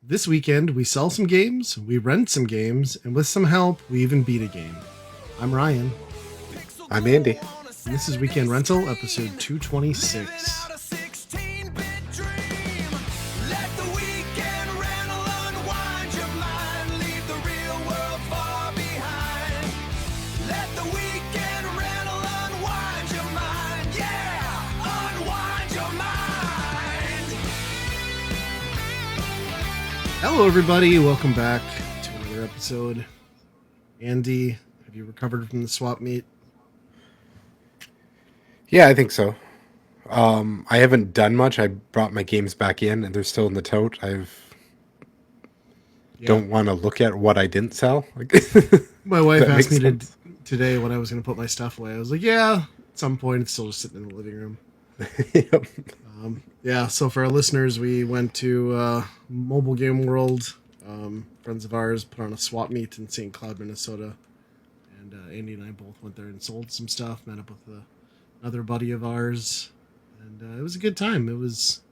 This weekend, we sell some games, we rent some games, and with some help, we even beat a game. I'm Ryan, I'm Andy. and this is Weekend Rental, episode 226. Hello, everybody. Welcome back to another episode. Andy, have you recovered from the swap meet? Yeah, I think so. I haven't done much. I brought my games back in, and they're still in the tote. I Yeah. don't want to look at what I didn't sell. My If wife that asked makes me sense. today when I was going to put my stuff away. I was like, yeah, at some point, it's still just sitting in the living room. Yep. Yeah, so for our listeners, we went to Mobile Game World. Friends of ours put on a swap meet in St. Cloud, Minnesota. And Andy and I both went there and sold some stuff, met up with another buddy of ours. And it was a good time. It was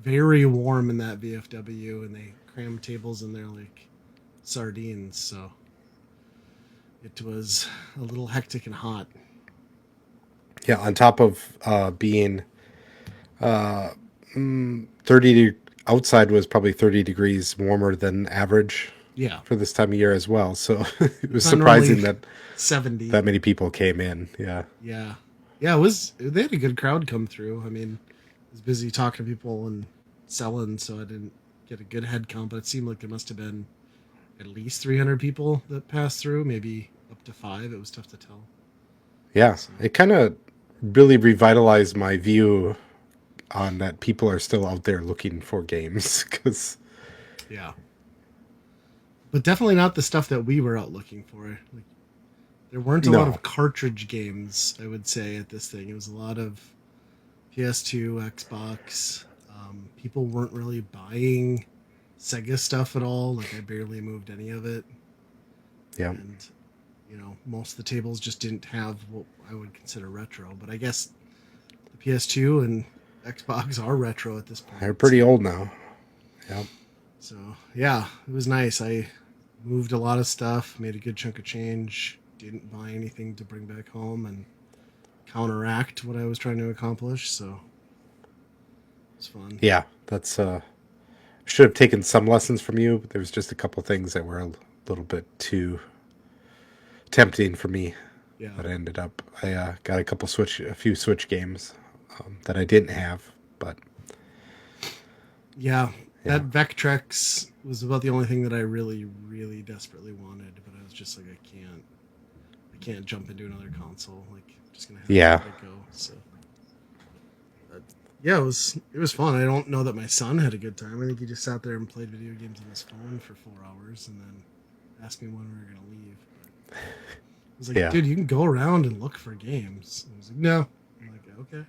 very warm in that VFW, and they crammed tables in there like sardines. So it was a little hectic and hot. Yeah, on top of being 30 outside was probably 30 degrees warmer than average Yeah, for this time of year as well. So it was it's not normally surprising that 70. that many people came in. Yeah. Yeah. Yeah, it was. They had a good crowd come through. I mean, I was busy talking to people and selling, so I didn't get a good head count, but it seemed like there must have been at least 300 people that passed through, maybe up to five. It was tough to tell. Yeah. So, It kind of really revitalized my view on that people are still out there looking for games because yeah. But definitely not the stuff that we were out looking for. Like, there weren't a lot no. of cartridge games, I would say, at this thing. It was a lot of PS2, Xbox. People weren't really buying Sega stuff at all. Like, I barely moved any of it. Yeah. And most of the tables just didn't have what I would consider retro. But I guess the PS2 and Xbox are retro at this They're point. pretty old now. Yeah. So yeah, it was nice. I moved a lot of stuff, made a good chunk of change, didn't buy anything to bring back home, and counteract what I was trying to accomplish. So it was fun. Yeah. That's should have taken some lessons from you, but there was just a couple things that were a little bit too tempting for me Yeah, that I ended up got a few switch games that I didn't have, but yeah. yeah. That Vectrex was about the only thing that I really, really desperately wanted, but I was just like, I can't jump into another console. Like, I'm just gonna have to Yeah. let it go. So, but yeah, it was fun. I don't know that my son had a good time. I think he just sat there and played video games on his phone for 4 hours, and then asked me when we were gonna leave. But I was like, Yeah. dude, you can go around and look for games. And he was like, no. I'm like, okay,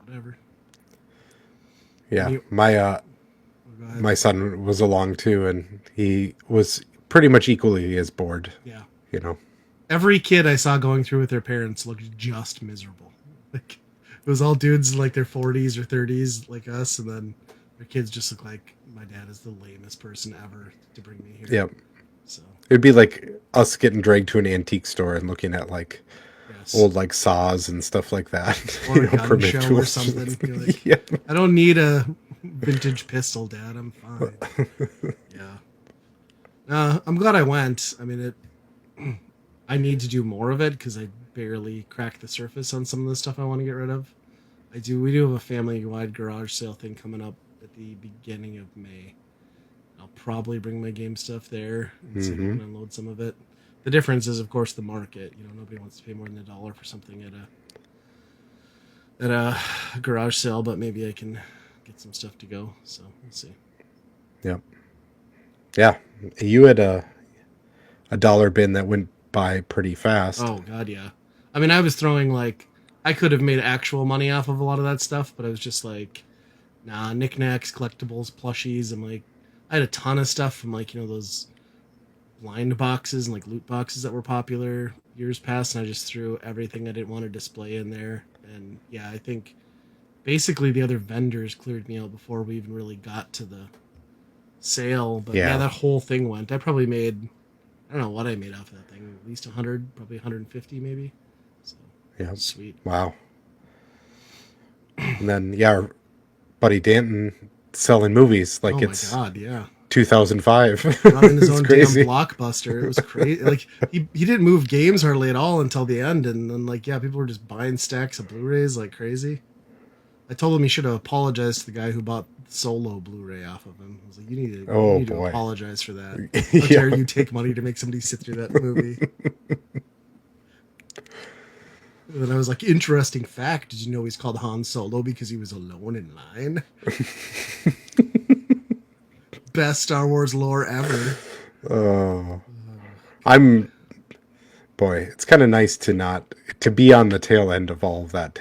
whatever. Yeah. You, My go ahead. my son was along too, and he was pretty much equally as bored, Yeah. you know. Every kid I saw going through with their parents looked just miserable. Like, it was all dudes in like their 40s or 30s, like us, and then their kids just look like my dad is the lamest person ever to bring me here. Yeah. So It'd be like us getting dragged to an antique store and looking at like yes, old like saws and stuff like that. or a gun Permit show or tools. something. You're like, Yeah. I don't need a vintage pistol, Dad. I'm fine. Yeah. I'm glad I went. I mean, I need to do more of it because I barely cracked the surface on some of the stuff I want to get rid of. We do have a family-wide garage sale thing coming up at the beginning of May. I'll probably bring my game stuff there and see if I can unload some of it. The difference is, of course, the market. Nobody wants to pay more than $1 for something at a garage sale, but maybe I can get some stuff to go. So we'll see. Yeah. Yeah. You had a dollar bin that went by pretty fast. Oh God, yeah. I mean, I was throwing like I could have made actual money off of a lot of that stuff, but I was just like, nah, knickknacks, collectibles, plushies. I'm like, I had a ton of stuff from like those blind boxes and like loot boxes that were popular years past, and I just threw everything I didn't want to display in there. And yeah, I think basically the other vendors cleared me out before we even really got to the sale. But yeah, Yeah. that whole thing went. I probably made, I don't know what I made off of that thing. At least 100, probably 150 maybe. So Yeah. sweet. Wow. And then yeah, our buddy Danton selling movies like Oh my it's god, yeah. 2005. Running his It's own damn crazy. blockbuster. It was crazy. Like he didn't move games hardly at all until the end, and then like yeah, people were just buying stacks of Blu-rays like crazy. I told him he should have apologized to the guy who bought Solo Blu-ray off of him. I was like, you Oh need to boy. apologize for that. How Yeah. dare you take money to make somebody sit through that movie? And then I was like, interesting fact. Did you know he's called Han Solo because he was alone in line? Best Star Wars lore ever. Oh, I'm boy. It's kind of nice to not to be on the tail end of all of that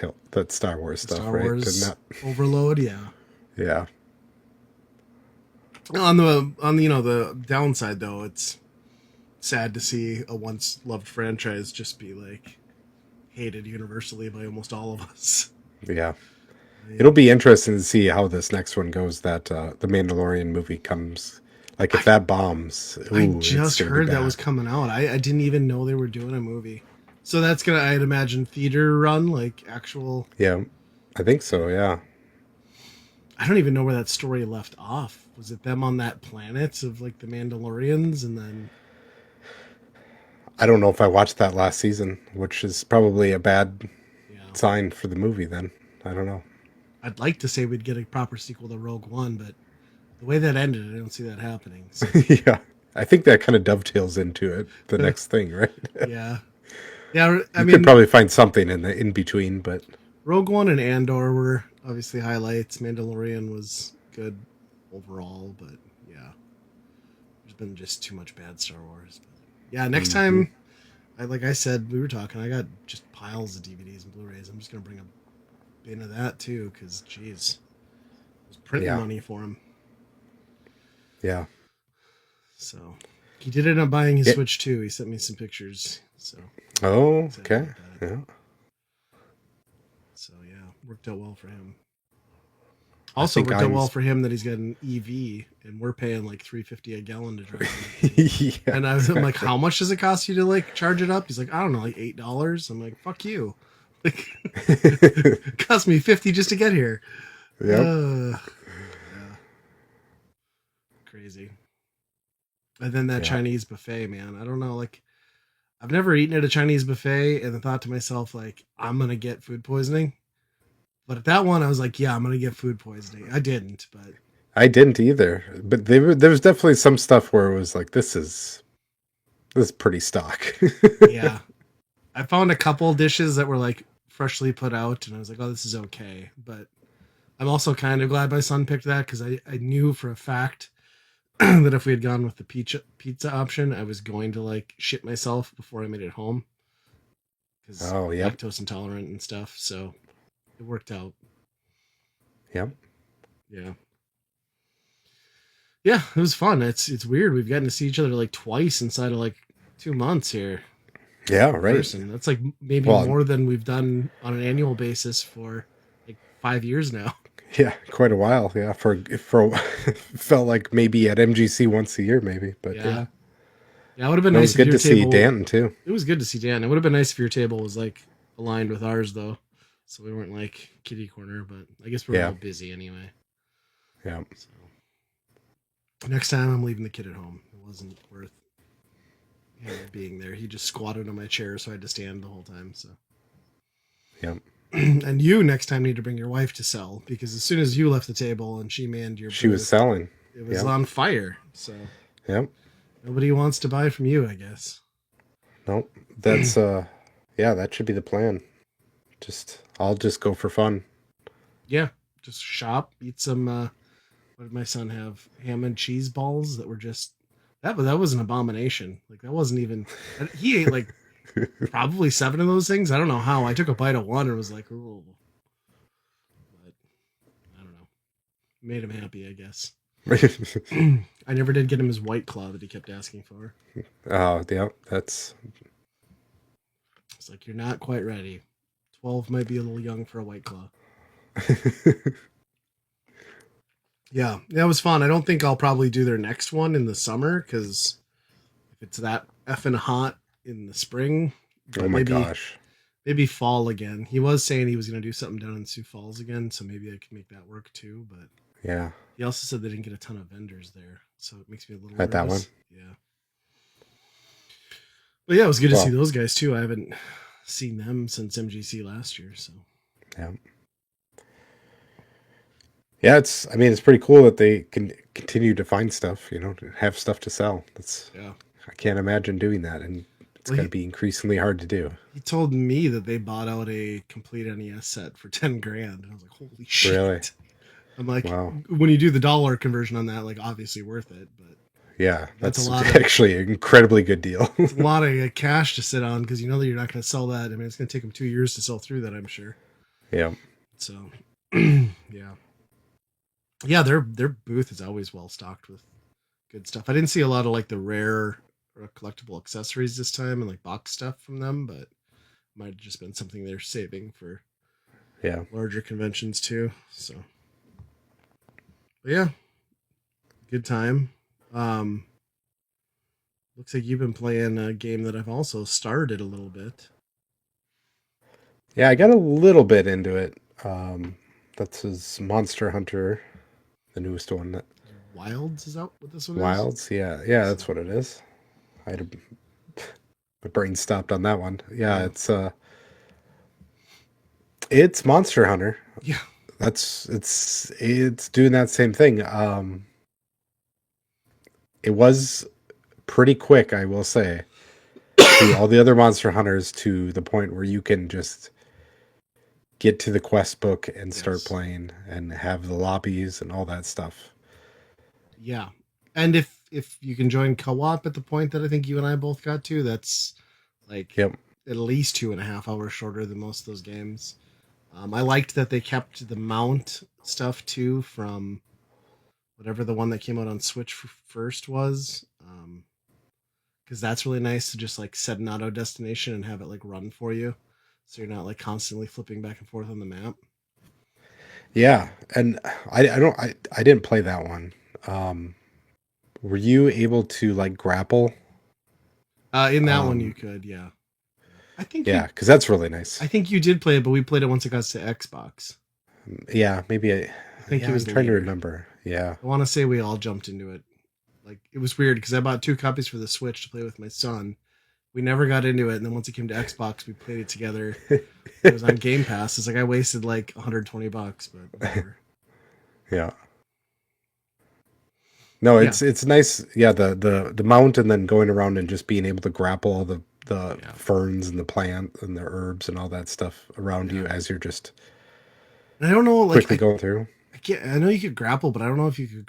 Star Wars stuff, Star right? And Wars not, overload, yeah. yeah, On the the downside though, it's sad to see a once loved franchise just be like hated universally by almost all of us. yeah. Yeah. It'll be interesting to see how this next one goes. That the Mandalorian movie comes. Like if that bombs, I ooh, it's just gonna be heard that was bad. coming out. I didn't even know they were doing a movie. So that's gonna, I'd imagine, theater run, like actual. Yeah, I think so. Yeah, I don't even know where that story left off. Was it them on that planet of like the Mandalorians, and then I don't know if I watched that last season, which is probably a bad yeah, sign for the movie. Then I don't know. I'd like to say we'd get a proper sequel to Rogue One, but the way that ended, I don't see that happening. So Yeah, I think that kind of dovetails into it. The next thing, right? yeah, yeah. I You could mean, probably find something in the in between, but Rogue One and Andor were obviously highlights. Mandalorian was good overall, but yeah, there's been just too much bad Star Wars. But yeah, next mhm. time, like I said, we were talking. I got just piles of DVDs and Blu-rays. I'm just gonna bring a bin of that too, because geez, I was printing Yeah, money for him. yeah. So he did end up buying his It, Switch too. He sent me some pictures, so I'm oh, excited okay. about that. Yeah, So yeah, worked out well for him. I Also think worked out well I'm. for him that he's got an EV, and we're paying like 350 a gallon to drive that thing. Yeah, And I'm like, how much does it cost you to like charge it up? He's like, I don't know, like $8. I'm like, fuck you. Like, it cost me 50 just to get here. yep. Yeah, crazy. And then that Yeah. Chinese buffet, man. I don't know, like I've never eaten at a Chinese buffet and then thought to myself, like, I'm gonna get food poisoning. But at that one, I was like, yeah, I'm gonna get food poisoning. I didn't, but I didn't either, but there was definitely some stuff where it was like, this is pretty stock. yeah, I found a couple dishes that were like freshly put out, and I was like, oh, this is okay. But I'm also kind of glad my son picked that because I knew for a fact that if we had gone with the pizza option, I was going to like shit myself before I made it home because Oh, yep, lactose intolerant and stuff. So it worked out. yep, Yeah. Yeah, it was fun. It's weird. We've gotten to see each other like twice inside of like 2 months here yeah. in Right. person. That's like maybe Well, more than we've done on an annual basis for like 5 years now. yeah, quite a while. Yeah, for felt like maybe at MGC once a year, maybe. But Yeah. yeah, Yeah, it would have been it was nice if good your to see table. Danton too. It was good to see Dan. It would have been nice if your table was like aligned with ours though, so we weren't like kitty corner. But I guess we're Yeah, all busy anyway. yeah, So next time I'm leaving the kid at home. It wasn't worth him being there. He just squatted on my chair, so I had to stand the whole time. So. yeah. And you next time need to bring your wife to sell because as soon as you left the table and she manned your She was booth, selling. it was Yep, on fire. So yep. nobody wants to buy from you, I guess. Nope. That's yeah, that should be the plan. I'll just go for fun. Yeah, just shop, eat some. What did my son have? Ham and cheese balls that were just that was an abomination. Like that wasn't even. He ate like probably 7 of those things. I don't know how. I took a bite of one and was like, oh, but I don't know. Made him happy, I guess. I never did get him his White Claw that he kept asking for. Oh, yeah, that's It's like you're not quite ready. 12 might be a little young for a White Claw. Yeah, that was fun. I don't think I'll probably do their next one in the summer because if it's that effing hot in the spring, Oh but my maybe gosh. fall again. He was saying he was going to do something down in Sioux Falls again, so maybe I can make that work too. But Yeah. he also said they didn't get a ton of vendors there, so it makes me a little At that one. nervous. Yeah, but yeah, it was good to see Well, those guys too. I haven't seen them since MGC last year, so yeah. Yeah, I mean, it's pretty cool that they can continue to find stuff, have stuff to sell. yeah. I can't imagine doing that, and it's Well, got to be increasingly hard to do. he told me that they bought out a complete NES set for 10 grand, and I was like, holy shit. Really? I'm like, Wow. when you do the dollar conversion on that, like obviously worth it, but Yeah, That's a that's lot of- actually an incredibly good deal. it's a lot of cash to sit on because you know that you're not going to sell that. I mean, it's going to take them 2 years to sell through that, I'm sure. Yeah. So, yeah, their booth is always well stocked with good stuff. I didn't see a lot of like the rare or collectible accessories this time and like box stuff from them, but might have just been something they're saving for Yeah. larger conventions too. So, but yeah, good time. Looks like you've been playing a game that I've also started a little bit. Yeah, I got a little bit into it. That's his Monster Hunter, the newest one. Wilds is out what this one is? Wilds. Yeah, yeah, that's what it is. I had my brain stopped on that one. Yeah, it's Monster Hunter. Yeah. It's doing that same thing. It was pretty quick, I will say, to all the other Monster Hunters, to the point where you can just get to the quest book and start Yes. playing and have the lobbies and all that stuff. Yeah. And if you can join co-op at the point that I think you and I both got to, that's like Yep. at least 2.5 hours shorter than most of those games. I liked that they kept the mount stuff too from whatever the one that came out on Switch first was. Because that's really nice to just like set an auto destination and have it like run for you, so you're not like constantly flipping back and forth on the map. Yeah, and I didn't play that one. Were you able to like grapple? In that one you could, yeah. I think Yeah, because that's really nice. I think you did play it, but we played it once it got to Xbox. Yeah, maybe I think it was I'm trying to later. remember. Yeah. I want to say we all jumped into it. Like it was weird because I bought 2 copies for the Switch to play with my son. We never got into it, and then once it came to Xbox, we played it together. It was on Game Pass. It's like I wasted like $120, but whatever. Yeah. No, it's nice. Yeah, the mount and then going around and just being able to grapple all the ferns and the plant and the herbs and all that stuff around you as you're just And I don't know, like quickly going through. I know you could grapple, but I don't know if you could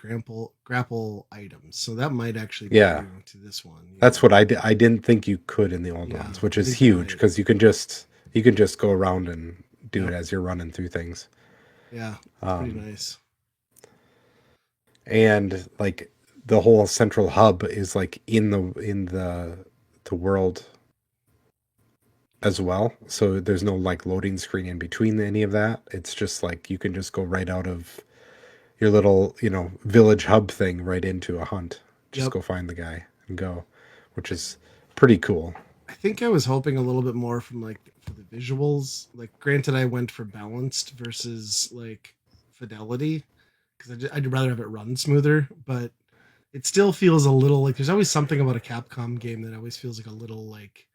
grapple items. So that might actually be Yeah. new to this one. That's what I did. I didn't think you could in the old Yeah, ones, which I is think you're huge right. because you can just go around and do it as you're running through things. Yeah, it's pretty nice. And like the whole central hub is like in the world as well, so there's no like loading screen in between any of that. It's just like you can just go right out of your little village hub thing right into a hunt. Just Yep. go find the guy and go, which is pretty cool. I think I was hoping a little bit more from like for the visuals. Like, granted, I went for balanced versus like fidelity because I'd rather have it run smoother, but it still feels a little like there's always something about a Capcom game that always feels like a little like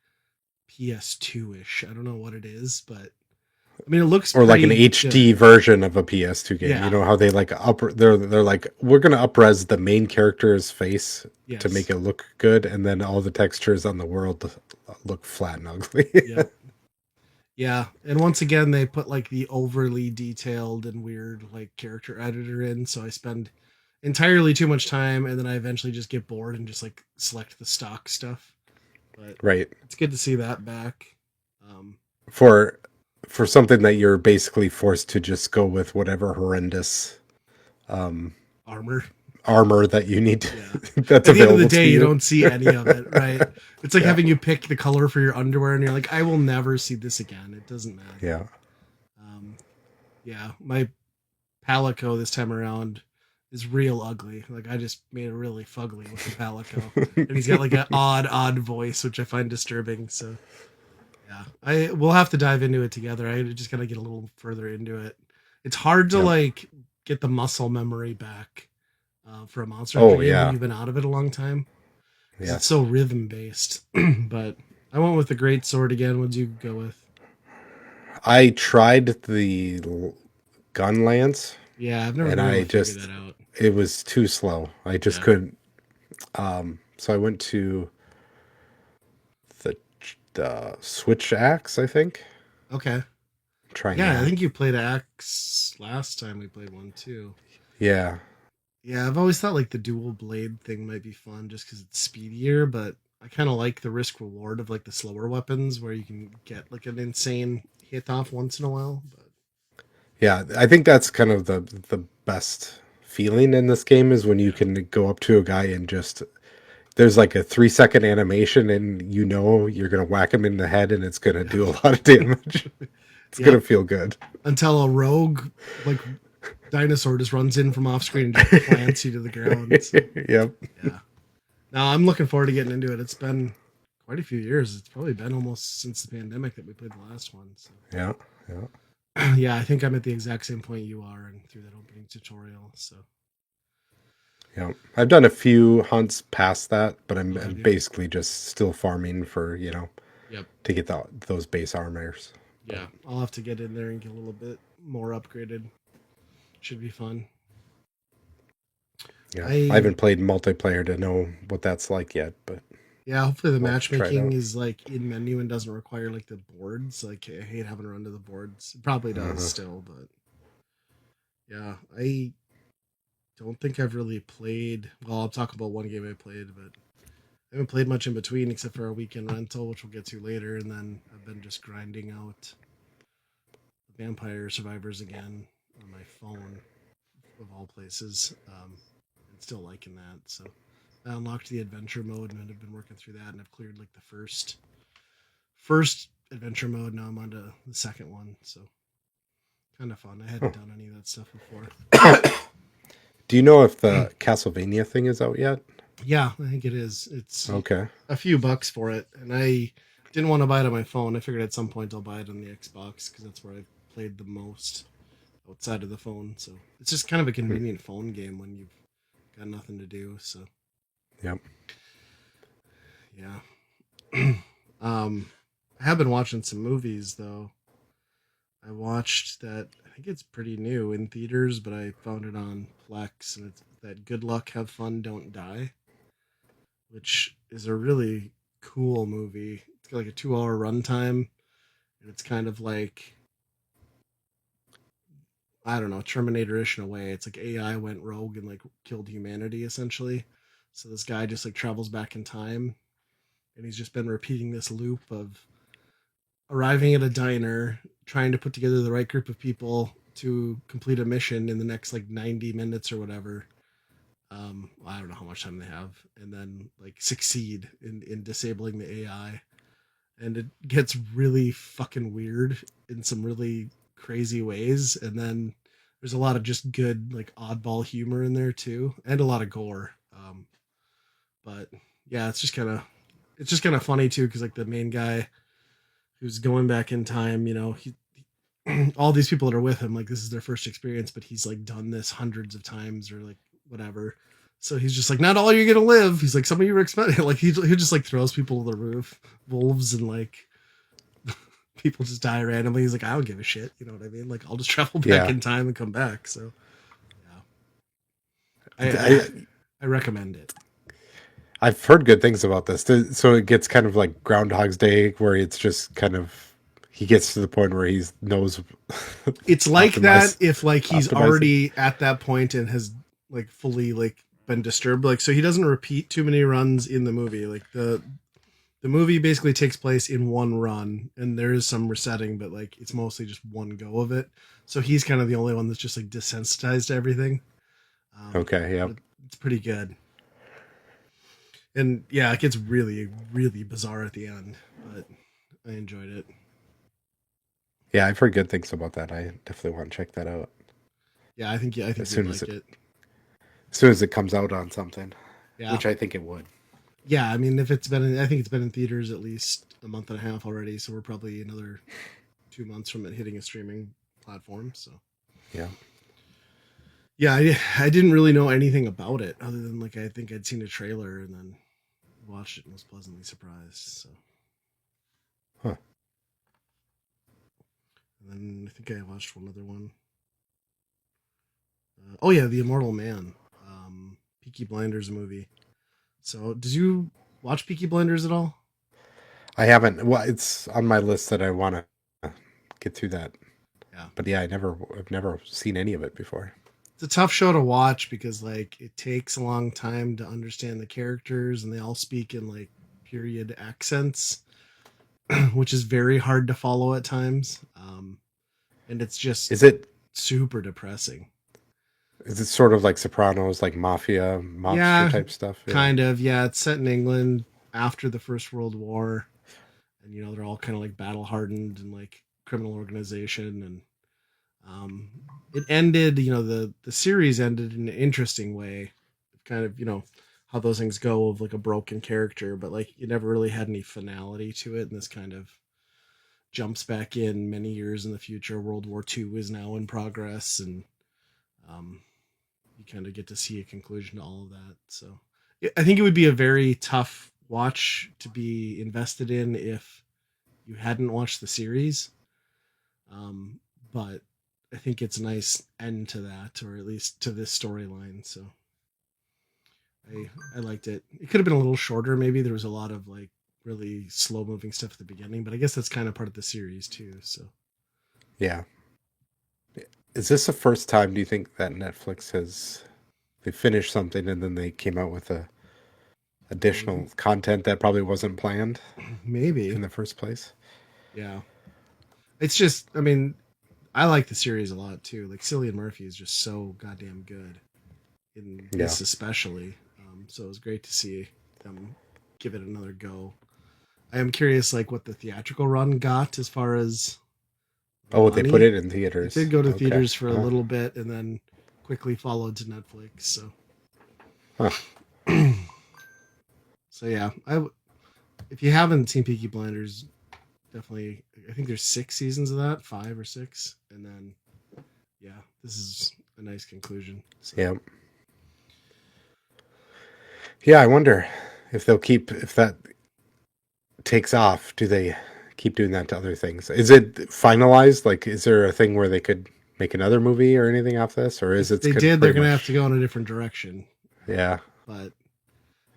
PS2 ish. I don't know what it is, but I mean, it looks Or like an pretty HD good. version of a PS2 game. Yeah. You know how they like they're like, we're gonna up-res the main character's face Yes. to make it look good, and then all the textures on the world look flat and ugly. Yep. Yeah, and once again, they put like the overly detailed and weird like character editor in, so I spend entirely too much time, and then I eventually just get bored and just like select the stock stuff. But Right. it's good to see that back. For something that you're basically forced to just go with whatever horrendous Armor. armor that you need to, Yeah. that's At the end of available the to day, you don't see any of it, right? It's like Yeah. having you pick the color for your underwear, and you're like, I will never see this again. It doesn't matter. Yeah. Yeah, my Palico this time around is real ugly. Like I just made a really fugly looking Palico, and he's got like an odd voice, which I find disturbing. So yeah, I we'll have to dive into it together. I just gotta get a little further into it. It's hard to Yep. like get the muscle memory back for a Monster Hunter Oh game when yeah. you've been out of it a long time because it's so Yes. rhythm based. But I went with the Great Sword again. What'd you go with? I tried the gun lance, Yeah, I've never and been able I to figure just that out. it was too slow. I just Yeah. couldn't. So I went to the switch axe. I think Okay. trying Yeah, I that. think you played Axe last time we played one too. Yeah. Yeah, I've always thought like the dual blade thing might be fun just because it's speedier, but I kind of like the risk reward of like the slower weapons where you can get like an insane hit off once in a while. But Yeah, I think that's kind of the best feeling in this game is when you yeah, can go up to a guy and just there's like a 3 second animation and you know you're gonna whack him in the head and it's gonna do a lot of damage. It's gonna yep. feel good. Until a rogue like dinosaur just runs in from off screen and just plants you to the ground. So Yep. yeah. Now I'm looking forward to getting into it. It's been quite a few years. It's probably been almost since the pandemic that we played the last one. So Yeah. Yeah. yeah, I think I'm at the exact same point you are and through that opening tutorial. So Yeah. I've done a few hunts past that, but oh, I'm have you? basically just still farming for, Yep. to get those base armors. But Yeah. I'll have to get in there and get a little bit more upgraded. Should be fun. yeah, I I haven't played multiplayer to know what that's like yet, but yeah, hopefully the I'll try it matchmaking out. is like in menu and doesn't require like the boards. Like I hate having to run to the boards. It probably does Uh-huh. still, but yeah, I don't think I've really played. Well, I'll talk about one game I played, but I haven't played much in between except for a weekend rental, which we'll get to later. And then I've been just grinding out Vampire Survivors again on my phone, of all places, and still liking that. So I unlocked the adventure mode and I've been working through that, and I've cleared like the first adventure mode. Now I'm on to the second one, so kind of fun. I hadn't done any of that stuff before. Do you know if the Castlevania thing is out yet? Yeah, I think it is. It's Okay. a few bucks for it, and I didn't want to buy it on my phone. I figured at some point I'll buy it on the Xbox because that's where I've played the most outside of the phone. So it's just kind of a Hmm. convenient phone game when you've got nothing to do. So Yep. yeah. I have been watching some movies though. I watched that. I think it's pretty new in theaters, but I found it on Plex, and it's that Good Luck, Have Fun, Don't Die, which is a really cool movie. It's got like a 2 hour runtime, and it's kind of like I don't know, Terminator-ish in a way. It's like AI went rogue and like killed humanity essentially. So this guy just like travels back in time, and he's just been repeating this loop of arriving at a diner, trying to put together the right group of people to complete a mission in the next like 90 minutes or whatever. I don't know how much time they have, and then like succeed in disabling the AI. And it gets really fucking weird in some really crazy ways. And then there's a lot of just good like oddball humor in there too, and a lot of gore. But yeah, it's just kind of funny too because like the main guy who's going back in time, he all these people that are with him, like this is their first experience, but he's like done this hundreds of times or like whatever. So he's just like, not all you're gonna live. He's like, some of you were expecting. Like he just like throws people to the roof, wolves, and like people just die randomly. He's like, I don't give a shit. You know what I mean? Like I'll just travel back Yeah. in time and come back. So yeah, I I, I recommend it. I've heard good things about this. So it gets kind of like Groundhog's Day, where it's just kind of he gets to the point where he knows It's like that optimize if like he's optimizing. already at that point and has like fully like been disturbed. Like so he doesn't repeat too many runs in the movie. Like the movie basically takes place in one run, and there is some resetting, but like it's mostly just one go of it. So he's kind of the only one that's just like desensitized to everything. Okay. But Yep. it's pretty good. And yeah, it gets really, really bizarre at the end, but I enjoyed it. Yeah, I've heard good things about that. I definitely want to check that out Yeah, I think as you'd soon as like it it. As soon as it comes out on something, Yeah. which I think it would. Yeah, I mean, if it's been, I think it's been in theaters at least a month and a half already, so we're probably another 2 months from it hitting a streaming platform. So Yeah. yeah, I didn't really know anything about it other than like I think I'd seen a trailer and then watched it and was pleasantly surprised. So, Huh. and then I think I watched one other one. Oh yeah, The Immortal Man, Peaky Blinders movie. So, did you watch Peaky Blinders at all? I haven't. Well, it's on my list that I want to get through that. Yeah, But yeah, I've never seen any of it before. it's a tough show to watch because like it takes a long time to understand the characters, and they all speak in like period accents, which is very hard to follow at times. And it's just Is it? super depressing. Is it sort of like Sopranos, like mafia, mobster Yeah, type stuff? Yeah. kind of. Yeah, it's set in England after the First World War, and they're all kind of like battle hardened and like criminal organization, and um, it ended. The series ended in an interesting way, kind of how those things go of like a broken character, but like it never really had any finality to it, and this kind of jumps back in many years in the future. World War II is now in progress, and um, you kind of get to see a conclusion to all of that. So I think it would be a very tough watch to be invested in if you hadn't watched the series. But I think it's a nice end to that, or at least to this storyline. So I liked it. It could have been a little shorter, maybe. There was a lot of like really slow moving stuff at the beginning, but I guess that's kind of part of the series too. So Yeah. Is this the first time, do you think, that Netflix they finished something and then they came out with a additional content that probably wasn't planned maybe, in the first place? yeah. It's just, I mean, I like the series a lot too. Like Cillian Murphy is just so goddamn good in Yeah. this, especially. So it was great to see them give it another go. I am curious, like, what the theatrical run got as far as Oh, they money. put it in It theaters. did go to Okay. theaters for a Huh. little bit and then quickly followed to Netflix. So, Huh. so yeah, if you haven't seen Peaky Blinders, definitely. I think there's 6 seasons of that, 5 or 6, and then yeah, this is a nice conclusion. So. Yeah. Yeah, I wonder if that takes off, do they keep doing that to other things? Is it finalized? Like, is there a thing where they could make another movie or anything off this, or is If it? they did, they're gonna have to go in a different direction. Yeah. But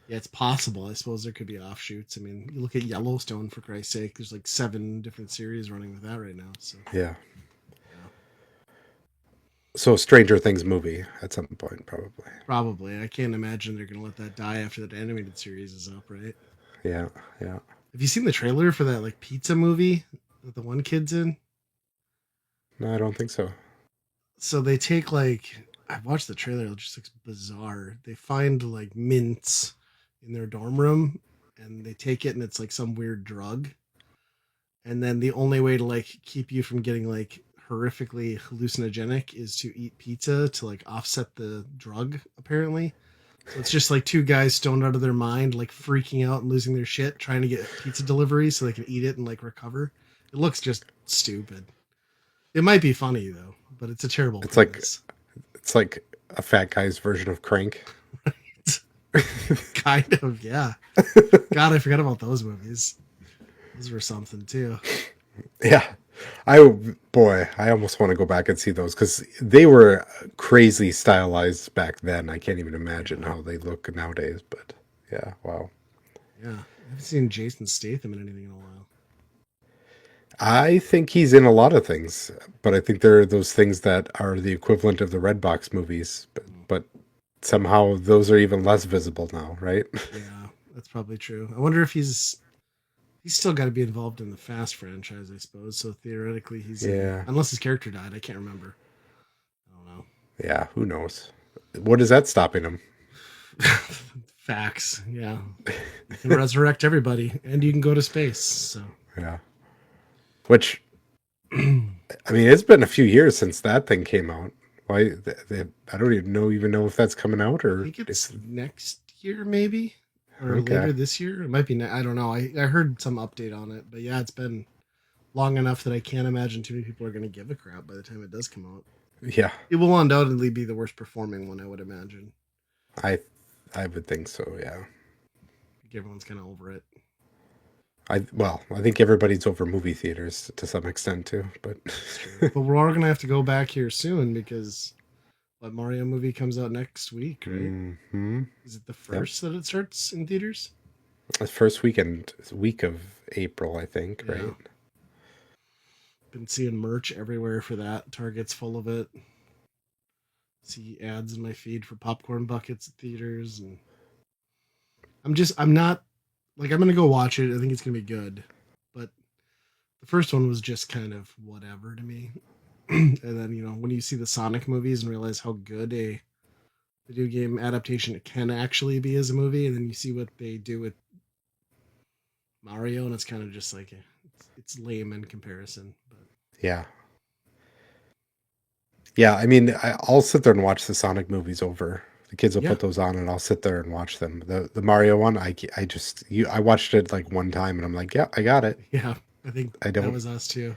yeah, it's possible. I suppose there could be offshoots. I mean, you look at Yellowstone, for Christ's sake. There's like 7 different series running with that right now. So Yeah. yeah, So Stranger Things movie at some point, probably. probably. I can't imagine they're gonna let that die after that animated series is up, right? Yeah. Yeah. Have you seen the trailer for that like pizza movie that the one kid's in? No, I don't think so. So they take like I've watched the trailer, it just looks bizarre. They find like mints in their dorm room and they take it and it's like some weird drug. And then the only way to like keep you from getting like horrifically hallucinogenic is to eat pizza to like offset the drug, apparently. So it's just like 2 guys stoned out of their mind, like freaking out and losing their shit, trying to get pizza delivery so they can eat it and like recover. It looks just stupid. It might be funny though, but it's a terrible It's like premise. it's like a fat guy's version of Crank. Kind of, yeah. God, I forgot about those movies. Those were something too. Yeah. I almost want to go back and see those because they were crazy stylized back then. I can't even imagine how they look nowadays. But yeah, wow. Yeah. I haven't seen Jason Statham in anything in a while. I think he's in a lot of things, but I think there are those things that are the equivalent of the Redbox movies, but somehow those are even less visible now, right? Yeah, that's probably true. I wonder if he's still got to be involved in the Fast franchise, I suppose. So theoretically, he's Yeah. unless his character died, I can't remember. I don't know. Yeah, who knows? What is that stopping him? Facts, yeah. You can resurrect everybody, and you can go to space. So Yeah. Which, I mean, it's been a few years since that thing came out. Why? I don't even know if that's coming out I or think it's if. next year, maybe, or Okay. later this year. It might be. I don't know. I heard some update on it, but yeah, it's been long enough that I can't imagine too many people are going to give a crap by the time it does come out. Yeah, It will undoubtedly be the worst performing one, I would imagine. I I would think so. Yeah. I think everyone's kind of over it. I think everybody's over movie theaters to some extent too, but It's true, but we're all going to have to go back here soon because what Mario movie comes out next week, right? hmm Is it the Yep. first that it starts in theaters? The first week of April, I think, Yeah, right? been seeing merch everywhere for that. Target's full of it. See ads in my feed for popcorn buckets at theaters, and I'm not like I'm gonna go watch it. I think it's gonna be good, but the first one was just kind of whatever to me. And then when you see the Sonic movies and realize how good a video game adaptation it can actually be as a movie, and then you see what they do with Mario, and it's kind of just like it's lame in comparison. But Yeah. Yeah, I mean, I'll sit there and watch the Sonic movies over. The kids will yeah, put those on, and I'll sit there and watch them. The Mario one, I watched it like one time, and I'm like, yeah, I got it. yeah, I think I that don't. was us too.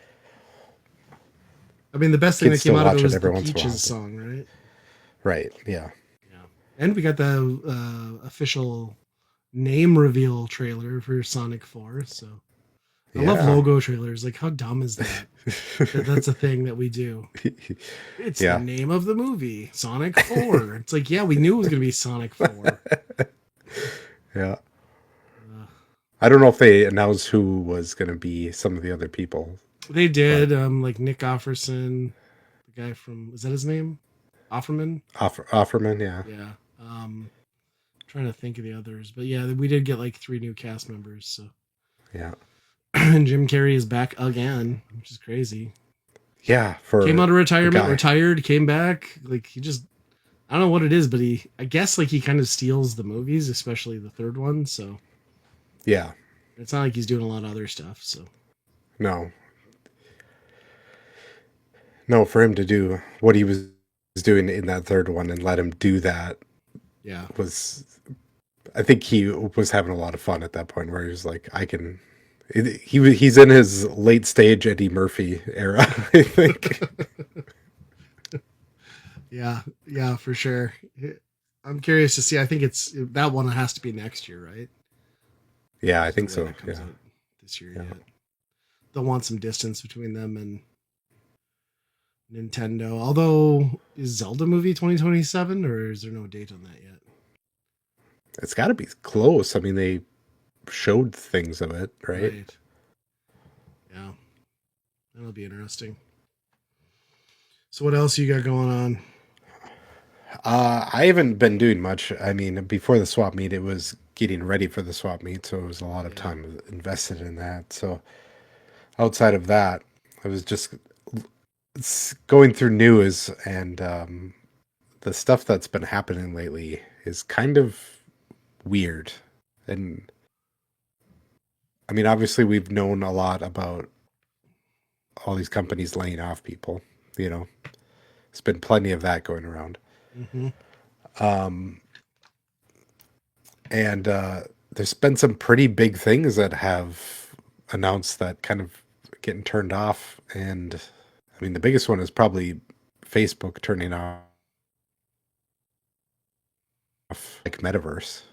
I mean, the best thing Kids that came still out of it watch it was the every once in a while, Peaches but song, right? right, yeah, Yeah. And we got the official name reveal trailer for Sonic 4. So I love yeah, logo trailers. Like, how dumb is that? That's a thing that we do. It's the yeah. name of the movie, Sonic 4. It's like, yeah, we knew it was going to be Sonic 4. Yeah. Uh, I don't know if they announced who was going to be some of the other people, they but did, like Nick Offerson, the guy from, is that his name? Offerman? Offerman, yeah, Yeah. Trying to think of the others. But yeah, we did get like 3 new cast members. So yeah, and Jim Carrey is back again, which is crazy. yeah. Came For out of a retirement, guy, retired, came back. Like he just, I don't know what it is, but I guess like he kind of steals the movies, especially the third one. So yeah, it's not like he's doing a lot of other stuff. So no, no, for him to do what he was doing in that third one and let him do that yeah, was, I think he was having a lot of fun at that point where he was like, I can. He's in his late stage Eddie Murphy era, I think. yeah, yeah, for sure. I'm curious to see. I think it's that one has to be next year, right? Yeah, I There's no think way so. that comes Yeah, out this year yeah. yet. They'll want some distance between them and Nintendo. Although, is Zelda movie 2027 or is there no date on that yet? It's got to be close. I mean, they showed things of it, right? Right. Yeah. That'll be interesting. So what else you got going on? I haven't been doing much. I mean, before the swap meet, it was getting ready for the swap meet, so it was a lot of Yeah. time invested in that. So outside of that, I was just going through news, and the stuff that's been happening lately is kind of weird. And I mean, obviously, we've known a lot about all these companies laying off people. You know, there's been plenty of that going around. Mm-hmm. Um, and there's been some pretty big things that have announced that kind of getting turned off. And I mean, the biggest one is probably Facebook turning off like Metaverse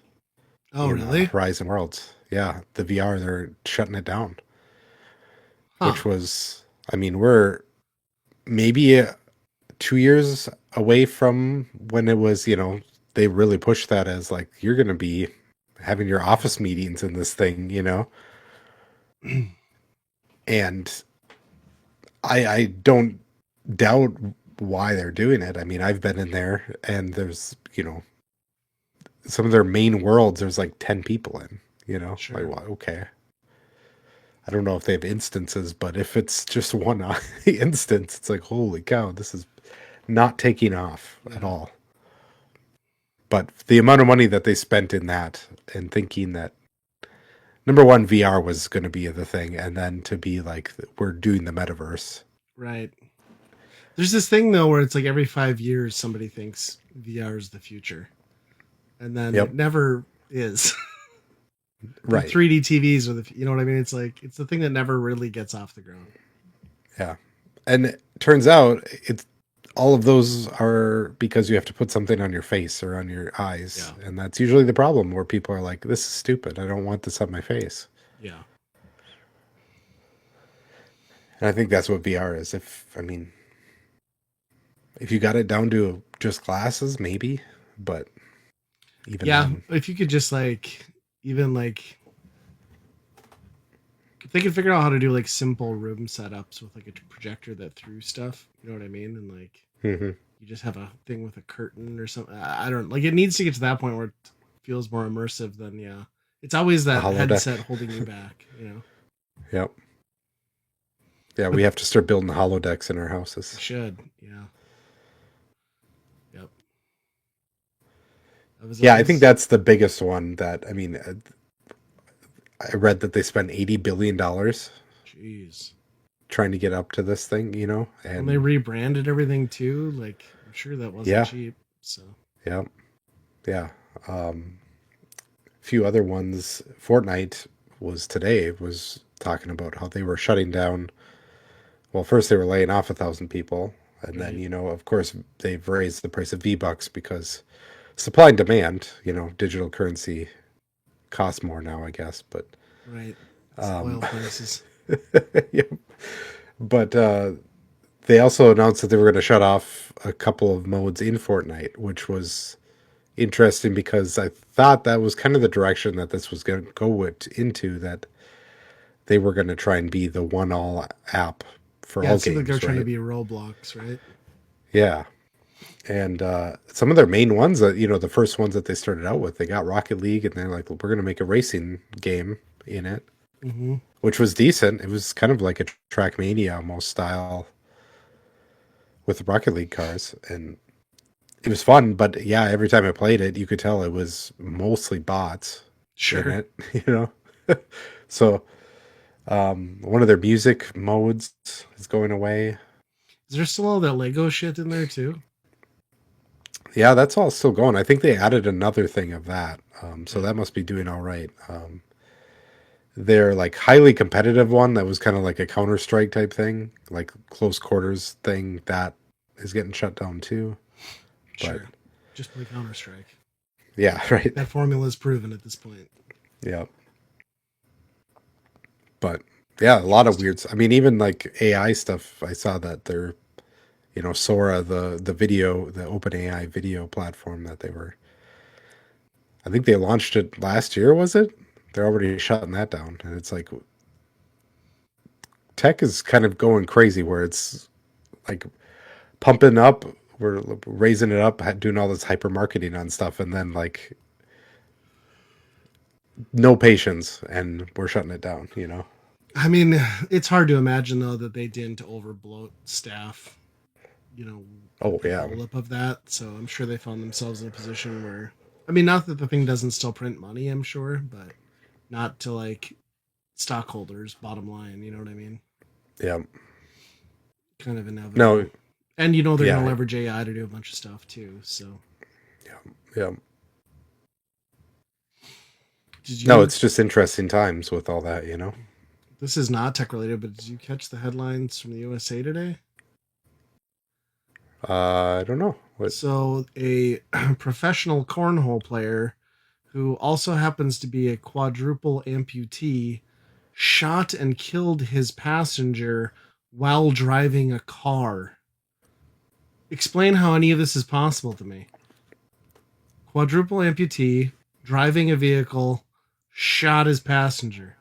Oh, in really? Horizon Worlds. Yeah, the VR, they're shutting it down, Huh. which was, I mean, we're maybe 2 years away from when it was, they really pushed that as like, you're going to be having your Yeah. office meetings in this thing, and I don't doubt why they're doing it. I mean, I've been in there and there's, some of their main worlds, there's like 10 people in, like, Sure. well, okay. I don't know if they have instances, but if it's just one instance, it's like, holy cow, this is not taking off at Yeah. all. But the amount of money that they spent in that and thinking that number one, VR was going to be the thing, and then to be like, we're doing the metaverse. Right. There's this thing though where it's like every 5 years somebody thinks VR is the future, and then Yep. it never is. Right. 3D TVs or you know what I mean? It's like it's the thing that never really gets off the ground. Yeah. And it turns out it's all of those are because you have to put something on your face or on your eyes. Yeah. And that's usually the problem where people are like, this is stupid. I don't want this on my face. Yeah. And I think that's what VR is. If you got it down to just glasses, maybe, but even Yeah, then, if you could just like even like if they could figure out how to do like simple room setups with like a projector that threw stuff, you know what I mean? And like Mhm. you just have a thing with a curtain or something. I don't like it needs to get to that point where it feels more immersive than yeah. It's always that holodeck. headset holding you back, you know. Yep. Yeah, we have to start building holodecks in our houses. It should, yeah. Yep. Yeah, I think that's the biggest one that, I read that they spent $80 billion jeez. trying to get up to this thing, you know? And they rebranded everything too. Like I'm sure that wasn't Yeah. cheap. So Yeah. Yeah. Few other ones. Fortnite was talking about how they were shutting down. Well, first they were laying off 1,000 people. And then, Right. you know, of course, they've raised the price of V-Bucks because supply and demand, you know, digital currency costs more now, I guess. But right. It's oil prices. yeah. But they also announced that they were going to shut off a couple of modes in Fortnite, which was interesting because I thought that was kind of the direction that this was going to go into, that they were going to try and be the one all app for Yeah, all it seems like games, they're trying to right? be Roblox, right? Yeah. And some of their main ones that, you know, the first ones that they started out with, they got Rocket League and they're like, we're going to make a racing game in it, Mm-hmm. which was decent. It was kind of like a Trackmania almost style with Rocket League cars. And it was fun, but yeah, every time I played it, you could tell it was mostly bots Sure. in it, you know? So one of their music modes is going away. Is there still all that Lego shit in there too? Yeah, that's all still going. I think they added another thing of that. So Yeah. that must be doing all right. Their like highly competitive one that was kind of like a Counter-Strike type thing, like close quarters thing, that is getting shut down too. Sure. Just play Counter-Strike. Yeah, right. That formula is proven at this point. Yeah. But yeah, a lot of weird. I mean, even like AI stuff. I saw that they're, you know, Sora, the video, the OpenAI video platform that they were. I think they launched it last year. Was it? They're already shutting that down, and it's like tech is kind of going crazy where it's like pumping up. We're raising it up, doing all this hyper marketing on stuff, and then like no patience, and we're shutting it down. You know. I mean, it's hard to imagine though that they didn't overbloat staff. You know, Oh the yeah. buildup of that. So I'm sure they found themselves in a position where, I mean, not that the thing doesn't still print money, I'm sure, but not to like stockholders. Bottom line, you know what I mean? Yeah. Kind of inevitable. No. And you know they're Yeah. gonna leverage AI to do a bunch of stuff too. So Yeah. did you? No, it's just interesting times with all that, you know. This is not tech related, but did you catch the headlines from the USA Today? I don't know. What? So, a professional cornhole player who also happens to be a quadruple amputee shot and killed his passenger while driving a car. Explain how any of this is possible to me. Quadruple amputee driving a vehicle shot his passenger.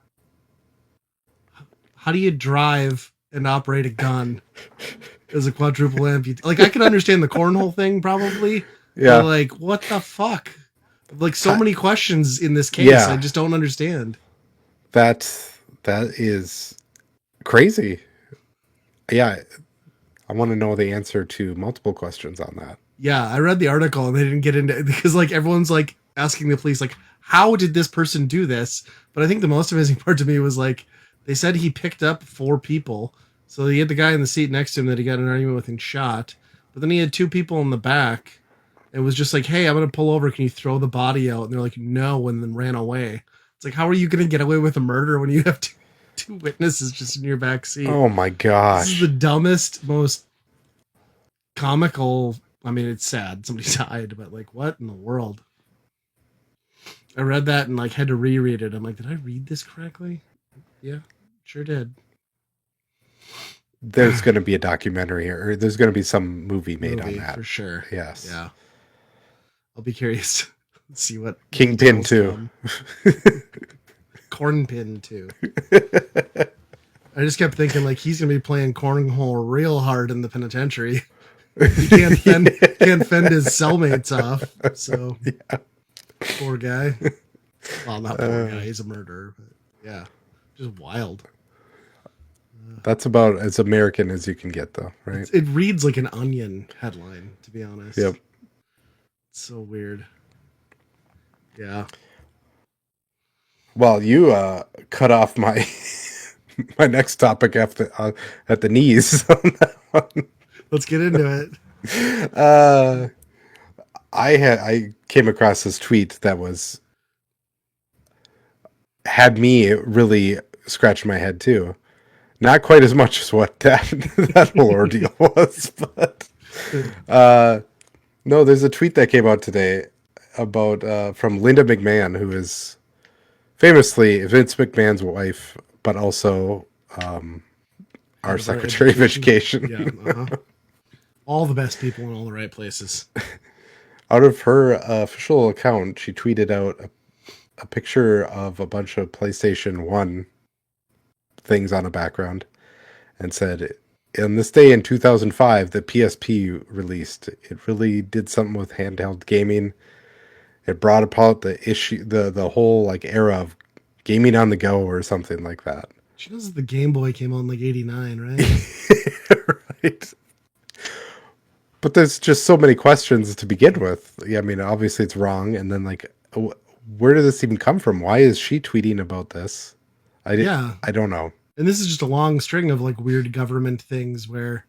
How do you drive and operate a gun as a quadruple amputee? Like, I can understand the cornhole thing probably. Yeah. But like, what the fuck? Like, so many questions in this case. Yeah. I just don't understand. That is crazy. Yeah. I want to know the answer to multiple questions on that. Yeah, I read the article and they didn't get into it because like everyone's like asking the police like, how did this person do this? But I think the most amazing part to me was like they said he picked up 4 people So he had the guy in the seat next to him that he got in an argument with and shot. But then he had two people in the back and was just like, hey, I'm going to pull over. Can you throw the body out? And they're like, no, and then ran away. It's like, how are you going to get away with a murder when you have two witnesses just in your back seat? Oh my This is gosh. the dumbest, most comical. I mean, it's sad somebody died, but like, what in the world? I read that and like had to reread it. I'm like, did I read this correctly? Yeah, sure did. There's going to be a documentary here, or there's going to be some movie made on that. For sure. Yes. Yeah. I'll be curious to see what Kingpin details 2. come. Cornpin 2. I just kept thinking like he's gonna be playing cornhole real hard in the penitentiary. He can't fend his cellmates off. So poor guy. Well, not poor guy. He's a murderer. But yeah, just wild. That's about as American as you can get, though, right? It reads like an Onion headline, to be honest. Yep. It's so weird. Yeah. Well, you cut off my my next topic at the knees on that one. Let's get into it. I came across this tweet that had me really scratch my head too. Not quite as much as what that whole ordeal was, but no, there's a tweet that came out today about from Linda McMahon, who is famously Vince McMahon's wife, but also our Secretary of Education. Yeah, uh-huh. All the best people in all the right places. Out of her official account, she tweeted out a picture of a bunch of PlayStation 1 things on a background and said, "In this day in 2005, the PSP released. It really did something with handheld gaming. It brought about the whole like era of gaming on the go or something like that." She knows that the Game Boy came out in like 89, right? Right. But there's just so many questions to begin with. Yeah, I mean, obviously it's wrong. And then like, where did this even come from? Why is she tweeting about this? I don't know. And this is just a long string of like weird government things where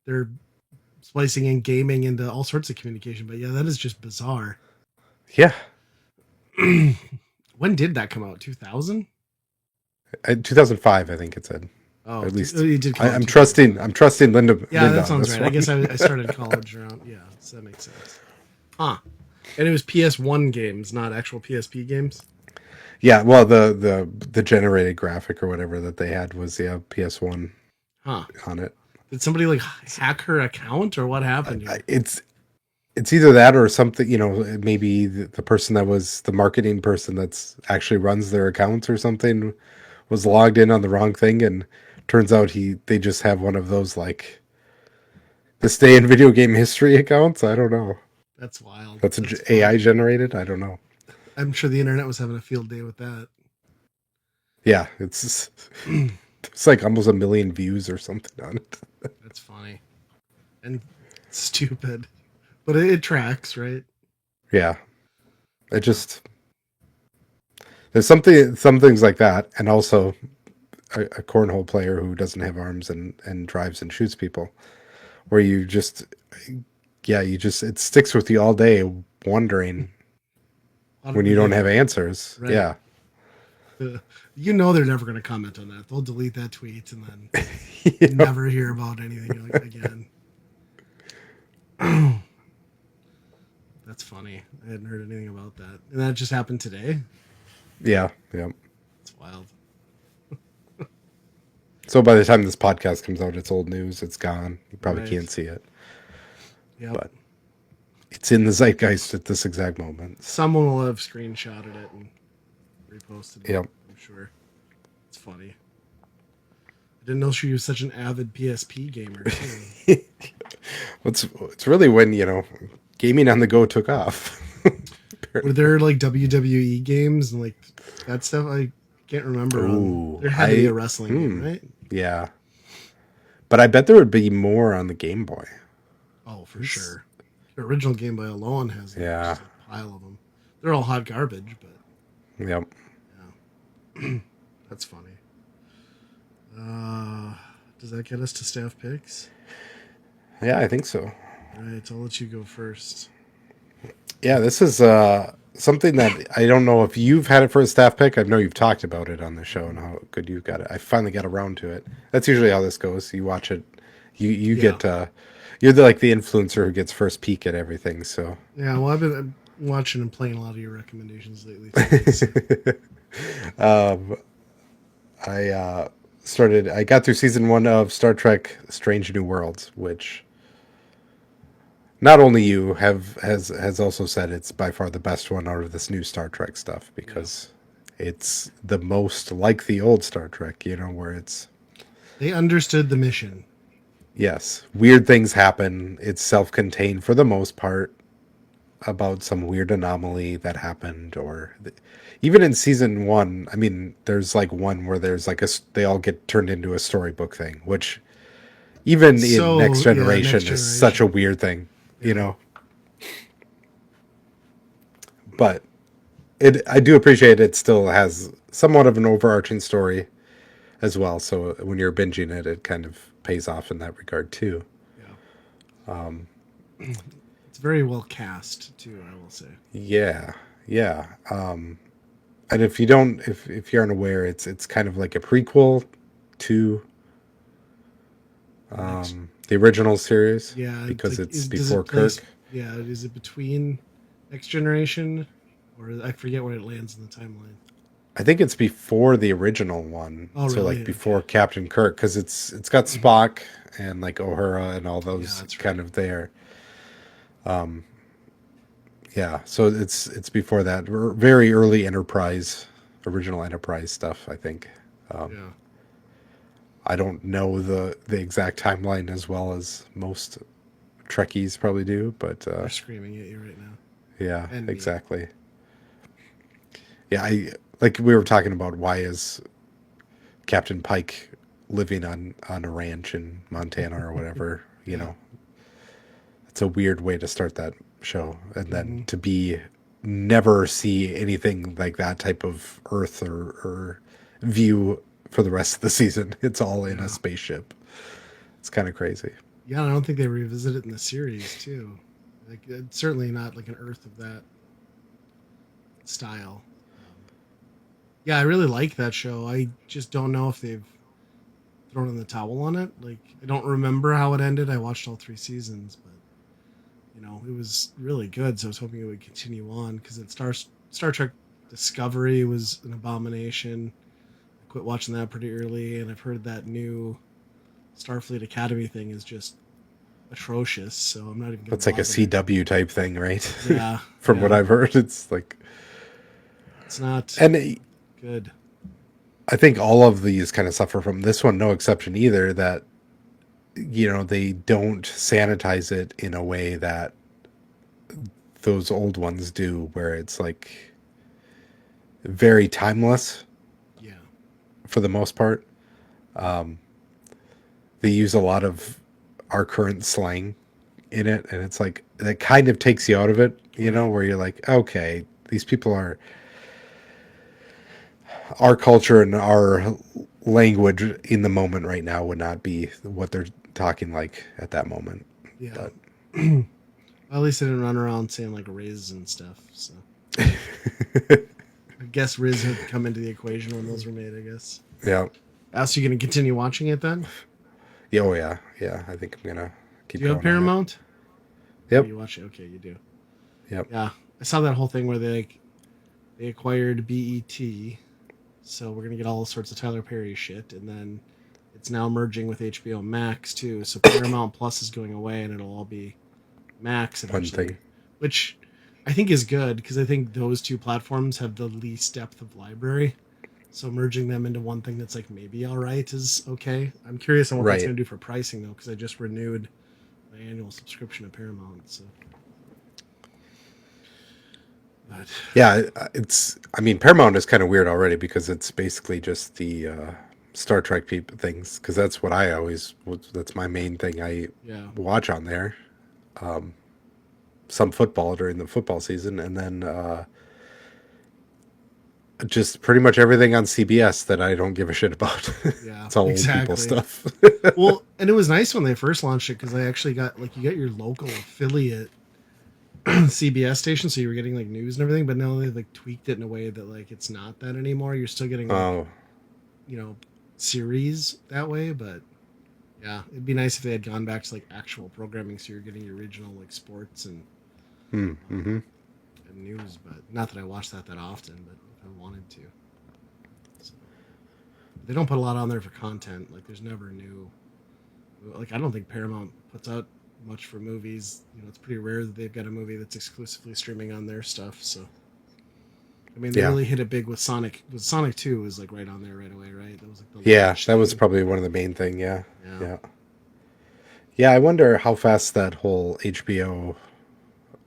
they're splicing in gaming into all sorts of communication. But yeah, that is just bizarre. Yeah. When did that come out? 2000? 2005, I think it said. Oh, Or at least you did. I'm trusting Linda. Yeah, Linda that sounds right. one. I guess I started college around. Yeah, so that makes sense. Huh. And it was PS1 games, not actual PSP games. Yeah, well, the generated graphic or whatever that they had was PS1 on it. Did somebody like hack her account or what happened here? It's either that or something, maybe the person that was the marketing person that's actually runs their accounts or something was logged in on the wrong thing, and turns out they just have one of those like this day in video game history accounts. I don't know. That's wild. That's AI generated. I don't know. I'm sure the internet was having a field day with that. Yeah, it's like almost 1 million views or something on it. That's funny and stupid, but it tracks, right? Yeah, it just there's some things like that, and also a cornhole player who doesn't have arms and drives and shoots people, where it sticks with you all day wondering when you don't have answers. Right. Yeah. They're never going to comment on that. They'll delete that tweet and then never hear about anything again. That's funny. I hadn't heard anything about that. And that just happened today? Yeah. It's wild. So by the time this podcast comes out, it's old news. It's gone. You probably can't see it. Yeah. But it's in the zeitgeist at this exact moment. Someone will have screenshotted it and reposted it. Yep. I'm sure. It's funny. I didn't know she was such an avid PSP gamer, too. It's really when, gaming on the go took off. Were there like WWE games and like that stuff? I can't remember. There had to be a wrestling game, right? Yeah. But I bet there would be more on the Game Boy. Oh, for sure. The original Game Boy alone has just a pile of them. They're all hot garbage, but... Yep. Yeah. That's funny. Does that get us to staff picks? Yeah, I think so. All right, I'll let you go first. Yeah, this is something that I don't know if you've had it for a staff pick. I know you've talked about it on the show and how good you've got it. I finally got around to it. That's usually how this goes. You watch it, you Yeah. get you're like the influencer who gets first peek at everything. So Yeah, well, I've been watching and playing a lot of your recommendations lately. Too, so. I got through season 1 of Star Trek Strange New Worlds, which not only you has also said it's by far the best one out of this new Star Trek stuff because it's the most like the old Star Trek, where it's They understood the mission. yes, weird things happen. It's self-contained for the most part about some weird anomaly that happened even in season 1, I mean, there's like one where there's like they all get turned into a storybook thing, which even in So Next yeah, Generation Next is such a Generation. weird thing, you Yeah. know. But I do appreciate it still has somewhat of an overarching story as well. So when you're binging it, it kind of pays off in that regard too. Yeah. It's very well cast too, I will say. Yeah, yeah. And if you don't, if you aren't aware, it's kind of like a prequel to Next, the original series yeah, it's because like it's does before it place? Kirk. Yeah, is it between Next Generation, or I forget where it lands in the timeline? I think it's before the original one, Oh, so really? like before Okay. Captain Kirk, because it's got Spock and like Uhura and all Yeah, those that's kind right. of there. Yeah, so it's before that. Very early Enterprise, original Enterprise stuff. I think. Yeah, I don't know the exact timeline as well as most Trekkies probably do, but they're screaming at you right now, yeah, and me. exactly. Yeah, I like we were talking about why is Captain Pike living on a ranch in Montana or whatever. Yeah. It's a weird way to start that show, and then Hmm. to be never see anything like that type of Earth or view for the rest of the season. It's all in a Yeah. spaceship. It's kind of crazy. Yeah, I don't think they revisit it in the series too. Like, it's certainly not like an Earth of that style. Yeah, I really like that show. I just don't know if they've thrown in the towel on it. Like, I don't remember how it ended. I watched all 3 seasons, but it was really good. So I was hoping it would continue on because Star Trek Discovery was an abomination. I quit watching that pretty early, and I've heard that new Starfleet Academy thing is just atrocious. So I'm not even gonna It's like a bother. CW type thing, right? Yeah, From what yeah, I've heard, it's like, it's not and good. I think all of these kind of suffer from this one, no exception either. That they don't sanitize it in a way that those old ones do, where it's like very timeless Yeah, for the most part. They use a lot of our current slang in it, and it's like that kind of takes you out of it, right. where you're like, okay, these people are our culture and our language in the moment right now would not be what they're talking like at that moment. Yeah. But At least I didn't run around saying like Riz and stuff. So I guess Riz had come into the equation when those were made. I guess. yeah, So you going to continue watching it then? yeah, oh yeah, yeah. I think I'm gonna Do keep you have going on it. Paramount? Oh, Yep, you watch it? Okay, you do. yep. Yeah, I saw that whole thing where they acquired BET, so we're gonna get all sorts of Tyler Perry shit, and then it's now merging with HBO Max too. So Paramount Plus is going away, and it'll all be Max One thing. eventually, which I think is good because I think those two platforms have the least depth of library. So merging them into one thing that's like maybe all right is okay. I'm curious on what that's Right. going to do for pricing though, because I just renewed my annual subscription to Paramount. So, but Yeah, it's. I mean, Paramount is kind of weird already because it's basically just the Star Trek things. Because that's what I always. That's my main thing I yeah, watch on there. Some football during the football season, and then Just pretty much everything on CBS that I don't give a shit about. Yeah, It's all old people exactly. stuff. Well, and it was nice when they first launched it because I actually got like you get your local affiliate CBS station, so you were getting like news and everything. But now they've like tweaked it in a way that like it's not that anymore. You're still getting like Oh, you know series that way, but yeah, it'd be nice if they had gone back to like actual programming, so you're getting your original like sports um, mm-hmm. and news. But not that I watch that often, but if I wanted to, so, they don't put a lot on there for content. Like there's never new. Like I don't think Paramount puts out much for movies. You know, it's pretty rare that they've got a movie that's exclusively streaming on their stuff. So I mean, they Yeah. really hit it big with Sonic. With Sonic 2 was like right on there right away, right? That was like the Yeah, launch that was thing. probably one of the main thing. Yeah. Yeah, Yeah. Yeah, I wonder how fast that whole HBO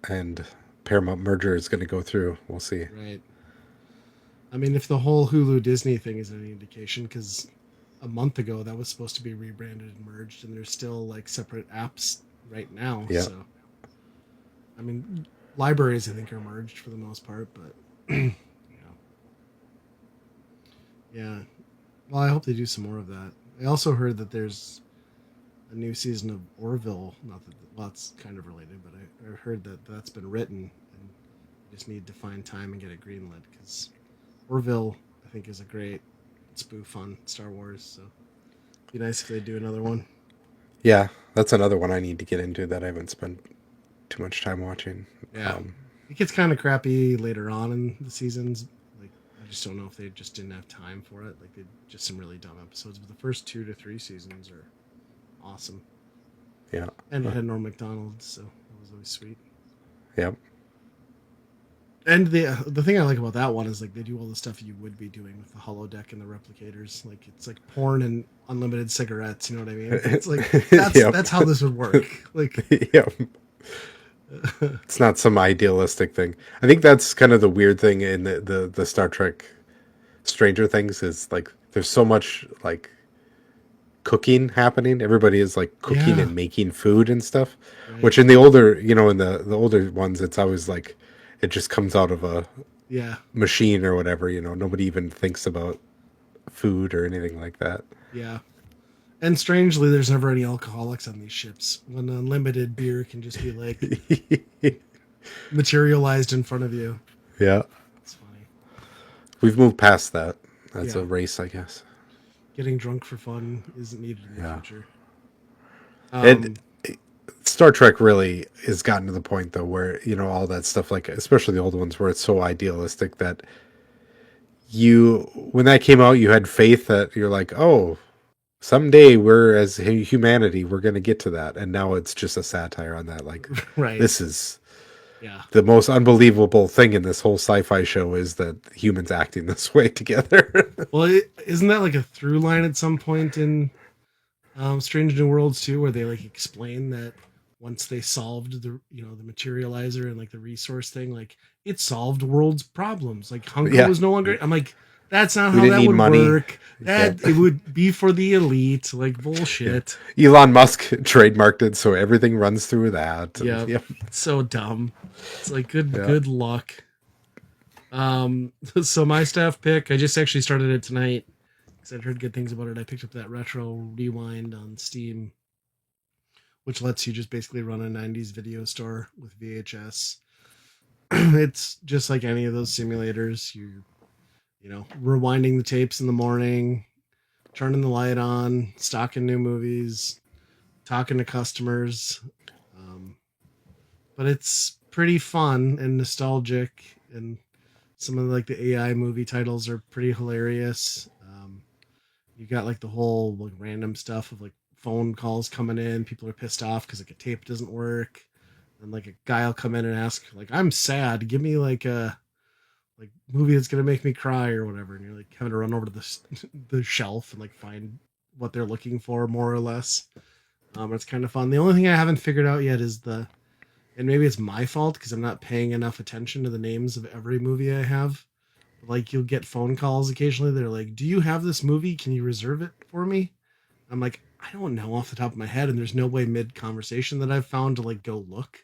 and Paramount merger is going to go through. We'll see. right. I mean, if the whole Hulu Disney thing is any indication, because a month ago that was supposed to be rebranded and merged, and there's still like separate apps right now. Yeah. So, I mean, libraries I think are merged for the most part, but yeah, yeah. Well, I hope they do some more of that. I also heard that there's a new season of Orville. Not that well, it's kind of related, but I heard that that's been written, and you just need to find time and get it greenlit because Orville, I think, is a great spoof on Star Wars. So it'd be nice if they do another one. Yeah, that's another one I need to get into that I haven't spent too much time watching. Yeah, Um, it gets kind of crappy later on in the seasons. Like I just don't know if they just didn't have time for it. Like they just some really dumb episodes, but the first 2 to 3 seasons are awesome. yeah. And it had Norm Macdonald, so that was always sweet. Yep. And the thing I like about that one is like they do all the stuff you would be doing with the holodeck and the replicators. Like it's like porn and unlimited cigarettes. You know what I mean? It's like Yep. that's how this would work. Like Yep. It's not some idealistic thing. I think that's kind of the weird thing in the Star Trek Stranger Things is like there's so much like cooking happening. Everybody is like cooking yeah, and making food and stuff. right. Which in the older, in the older ones, it's always like it just comes out of a Yeah, machine or whatever. Nobody even thinks about food or anything like that. yeah. And strangely, there's never any alcoholics on these ships. When unlimited beer can just be like materialized in front of you. Yeah, It's funny. we've moved past that. That's Yeah, a race, I guess. getting drunk for fun isn't needed in the Yeah. future. And Um, Star Trek really has gotten to the point though where all that stuff, like especially the old ones, where it's so idealistic that when that came out, you had faith that you're like, oh, someday we're as humanity we're going to get to that, and now it's just a satire on that. Like, right. this is Yeah. the most unbelievable thing in this whole sci-fi show is that humans acting this way together. Well, isn't that like a through line at some point in Strange New Worlds too, where they like explain that once they solved the materializer and like the resource thing, like it solved world's problems. Like hunger Yeah, was no longer. I'm like, that's not we how didn't that need would money. work. Yeah, That it would be for the elite. Like yeah. bullshit. Elon Musk trademarked it, so everything runs through that. And, Yeah, yeah, it's so dumb. It's like yeah. good luck. So my staff pick, I just actually started it tonight because I'd heard good things about it. I picked up that Retro Rewind on Steam, which lets you just basically run a 90s video store with VHS. It's just like any of those simulators. Rewinding the tapes in the morning, turning the light on, stocking new movies, talking to customers. Um, but it's pretty fun and nostalgic, and some of like the AI movie titles are pretty hilarious. You got like the whole like random stuff of like phone calls coming in. People are pissed off because like a tape doesn't work, and like a guy will come in and ask like, "I'm sad. Give me like a movie that's gonna make me cry or whatever." And you're like having to run over to the shelf and like find what they're looking for more or less. It's kind of fun. The only thing I haven't figured out yet is and maybe it's my fault because I'm not paying enough attention to the names of every movie I have. Like you'll get phone calls occasionally. They're like, "Do you have this movie? Can you reserve it for me?" I'm like, I don't know off the top of my head, and there's no way mid conversation that I've found to like go look.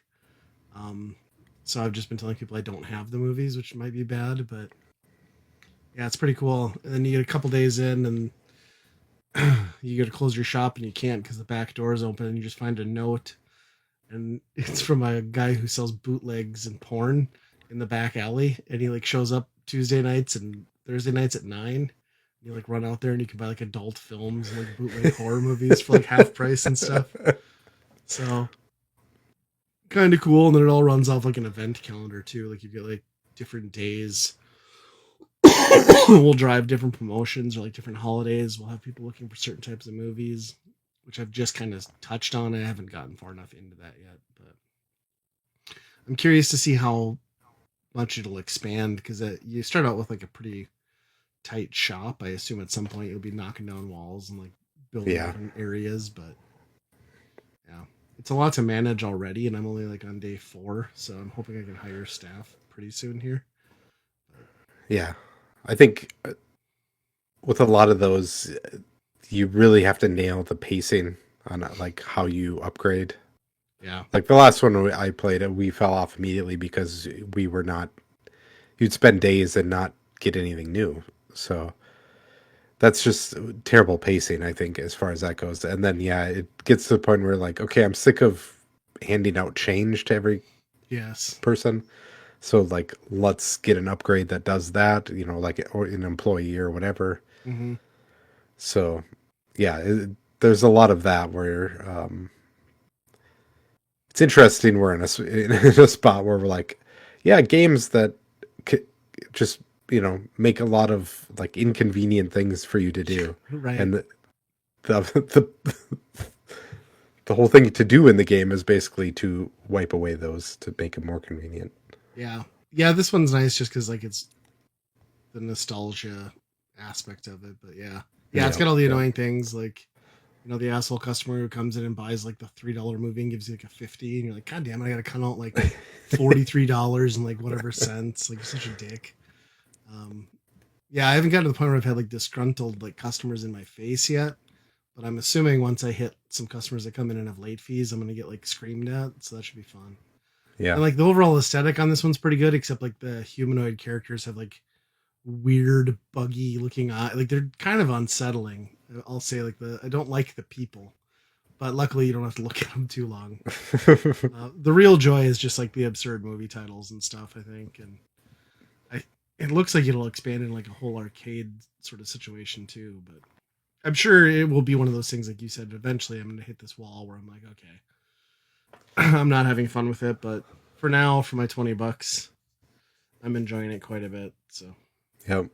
Um, so I've just been telling people I don't have the movies, which might be bad, but Yeah, it's pretty cool. And then you get a couple days in, and you got to close your shop, and you can't because the back door is open, and you just find a note, and it's from a guy who sells bootlegs and porn in the back alley, and he like shows up Tuesday nights and Thursday nights at 9. You like run out there and you can buy like adult films and like bootleg horror movies for like half price and stuff. So kind of cool. And then it all runs off like an event calendar too. Like you get like different days. We'll drive different promotions or like different holidays. We'll have people looking for certain types of movies, which I've just kind of touched on. I haven't gotten far enough into that yet, but I'm curious to see how much it'll expand because you start out with like a pretty tight shop. I assume at some point you'll be knocking down walls and like building Yeah. different areas, but yeah, it's a lot to manage already, and I'm only like on day 4, so I'm hoping I can hire staff pretty soon here. Yeah. I think with a lot of those, you really have to nail the pacing on like how you upgrade. Yeah, Like the last one I played, we fell off immediately because we were not. You'd spend days and not get anything new. So that's just terrible pacing, I think, as far as that goes. And then yeah, it gets to the point where like, okay, I'm sick of handing out change to every yes, person. So like, let's get an upgrade that does that. You know, like or an employee or whatever. mm-hmm. So yeah, there's a lot of that where it's interesting. We're in in a spot where we're like, yeah, games that just make a lot of like inconvenient things for you to do, Right. and the whole thing to do in the game is basically to wipe away those to make it more convenient. Yeah, yeah. This one's nice just because like it's the nostalgia aspect of it, but yeah, it's got all the annoying things like the asshole customer who comes in and buys like the $3 movie and gives you like a 50, and you're like, God damn it, I gotta count out like $43 and like whatever cents. Like, you're such a dick. Yeah, I haven't gotten to the point where I've had like disgruntled like customers in my face yet, but I'm assuming once I hit some customers that come in and have late fees, I'm gonna get like screamed at, so that should be fun. Yeah. And like the overall aesthetic on this one's pretty good, except like the humanoid characters have like weird, buggy looking eye. Like they're kind of unsettling. I'll say like I don't like the people, but luckily you don't have to look at them too long. The real joy is just like the absurd movie titles and stuff, I think, and it looks like it'll expand in like a whole arcade sort of situation too. But I'm sure it will be one of those things like you said. Eventually, I'm going to hit this wall where I'm like, okay, I'm not having fun with it. But for now, for my $20, I'm enjoying it quite a bit. So Yep.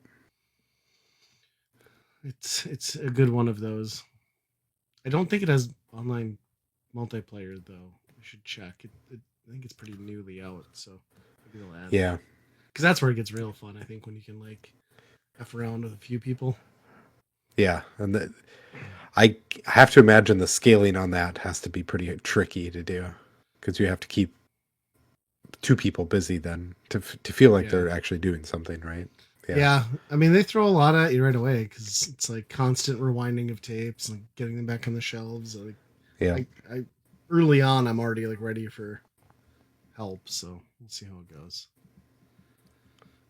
it's a good one of those. I don't think it has online multiplayer though. I should check. I think it's pretty newly out, so maybe they'll add. Yeah. Because that's where it gets real fun. I think when you can like f around with a few people. Yeah, and I have to imagine the scaling on that has to be pretty tricky to do because you have to keep 2 people busy then to feel like they're actually doing something, right? Yeah, I mean they throw a lot at you right away because it's like constant rewinding of tapes and getting them back on the shelves. Like, Yeah. I early on I'm already like ready for help, so we'll see how it goes.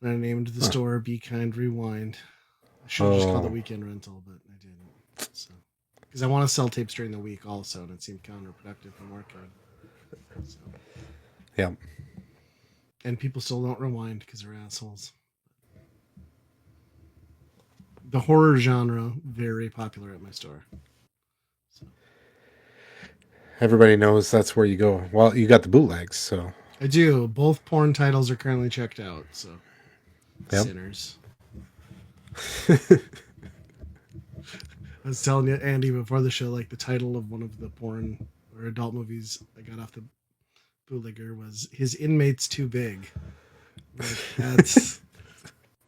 And I named the store Be Kind Rewind. I should have just called it Weekend Rental, but I didn't. So, because I want to sell tapes during the week also, and it seemed counterproductive from working. So. Yeah. And people still don't rewind because they're assholes. The horror genre, very popular at my store. So. Everybody knows that's where you go. Well, you got the bootlegs, so. I do. Both porn titles are currently checked out, so. Yep. Sinners. I was telling you, Andy, before the show, like the title of one of the porn or adult movies I got off the bootlegger was "His Inmate's Too Big." Like,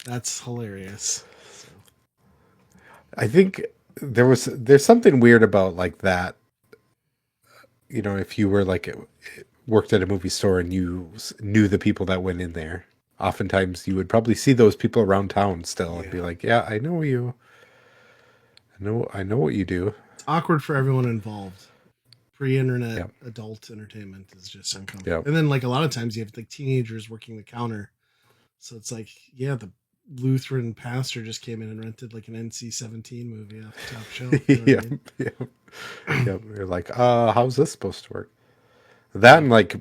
that's hilarious. So. I think there's something weird about like that. You know, if you were like worked at a movie store and you knew the people that went in there, oftentimes you would probably see those people around town still and be like, "Yeah, I know you. I know what you do." It's awkward for everyone involved. Pre-internet adult entertainment is just uncomfortable. And then like a lot of times you have like teenagers working the counter, so it's like the Lutheran pastor just came in and rented like an NC-17 movie off the top shelf. You know what I Yeah, mean? yeah, yeah. You're like, how's this supposed to work? That and like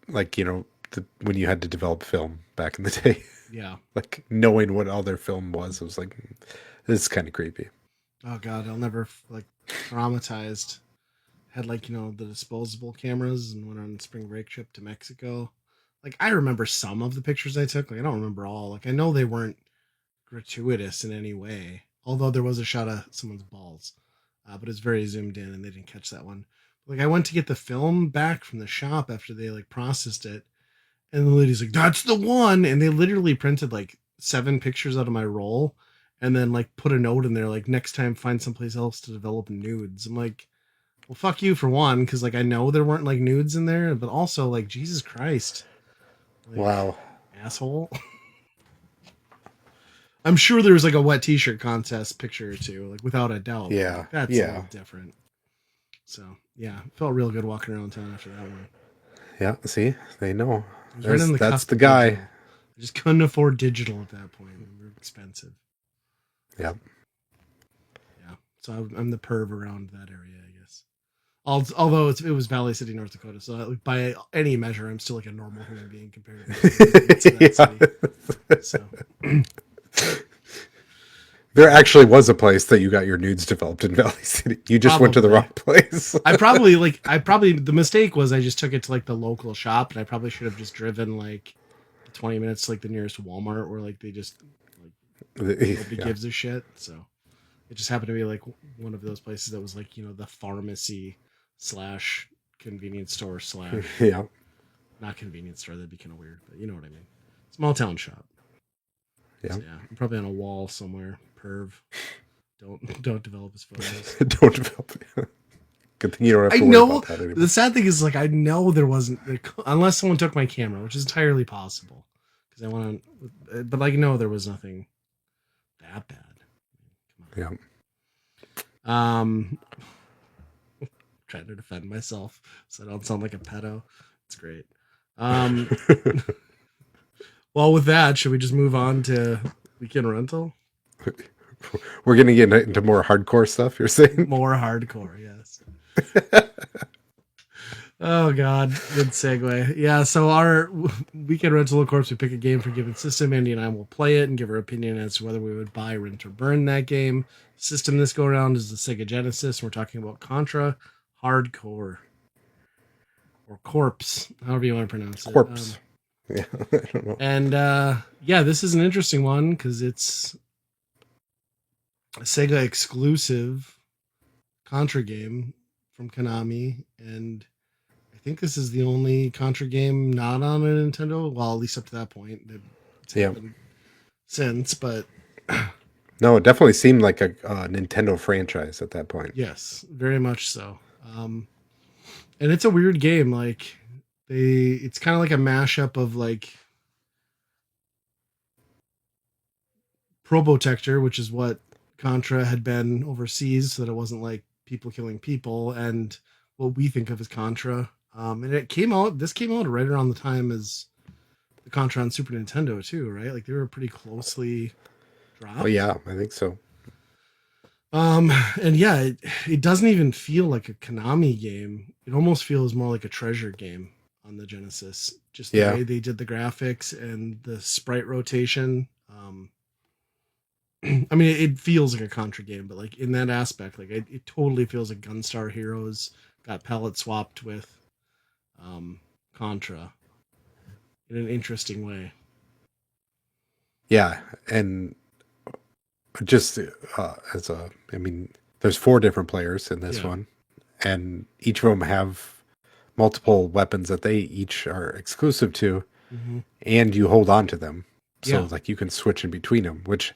when you had to develop film back in the day, Yeah. like knowing what other film was, it was like, this is kind of creepy. Oh God, I'll never like traumatized. Had like the disposable cameras and went on spring break trip to Mexico. Like I remember some of the pictures I took. Like I don't remember all. Like I know they weren't gratuitous in any way. Although there was a shot of someone's balls, but it's very zoomed in, and they didn't catch that one. Like I went to get the film back from the shop after they like processed it, and the lady's like, "That's the one," and they literally printed like 7 pictures out of my roll, and then like put a note in there like, "Next time, find someplace else to develop nudes." I'm like, well, fuck you for one, because like I know there weren't like nudes in there, but also like Jesus Christ, like Wow. asshole. I'm sure there was like a wet T-shirt contest picture or two, like without a doubt. Yeah, Like, that's a yeah, little different. So yeah, felt real good walking around town after that one. yeah. See, they know. It was right on the That's cusp the of guy. digital. I just couldn't afford digital at that point. They were expensive. Yeah. Yeah, so I'm the perv around that area, I guess. Although it was Valley City, North Dakota, so like, by any measure, I'm still like a normal human being compared to that city. So There actually was a place that you got your nudes developed in Valley City. You just went to the wrong place. I probably the mistake was I just took it to like the local shop, and I probably should have just driven like 20 minutes to like the nearest Walmart where like they just like nobody gives a shit. So it just happened to be like one of those places that was like the pharmacy / convenience store / Yeah. not convenience store. That'd be kind of weird, but you know what I mean. Small town shop. Yeah. So, yeah, I'm probably on a wall somewhere. Perv. Don't develop his photos. Don't develop. Good thing you don't have to I worry know about that anymore. the sad thing is like I know there wasn't like, unless someone took my camera, which is entirely possible because I want to, but like no, there was nothing that bad. Yeah. Trying to defend myself so I don't sound like a pedo. It's great. Well, with that, should we just move on to weekend rental? We're gonna get into more hardcore stuff. You're saying More hardcore, yes. Oh God, good segue. Yeah, so our weekend rental, of course, we pick a game for a given system. Andy and I will play it and give our opinion as to whether we would buy, rent, or burn that game. System this go around is the Sega Genesis. We're talking about Contra Hardcore or Corpse, however you want to pronounce it. corpse. Yeah, I don't know. And yeah, this is an interesting one because it's a Sega exclusive Contra game from Konami, and I think this is the only Contra game not on a Nintendo. Well, at least up to that point. It's happened since, but no, it definitely seemed like a Nintendo franchise at that point. yes, very much so. And it's a weird game. Like it's kind of like a mashup of like Probotector, which is what Contra had been overseas, so that it wasn't like people killing people, and what we think of as Contra. And this came out right around the time as the Contra on Super Nintendo too, right? Like they were pretty closely dropped. Oh yeah, I think so. And yeah, it doesn't even feel like a Konami game. It almost feels more like a Treasure game on the Genesis. Just the way they did the graphics and the sprite rotation. I mean, it feels like a Contra game, but like in that aspect, like it totally feels like Gunstar Heroes got palette swapped with Contra in an interesting way. Yeah, and just there's 4 different players in this one, and each of them have multiple weapons that they each are exclusive to, and you hold on to them. So like you can switch in between them, which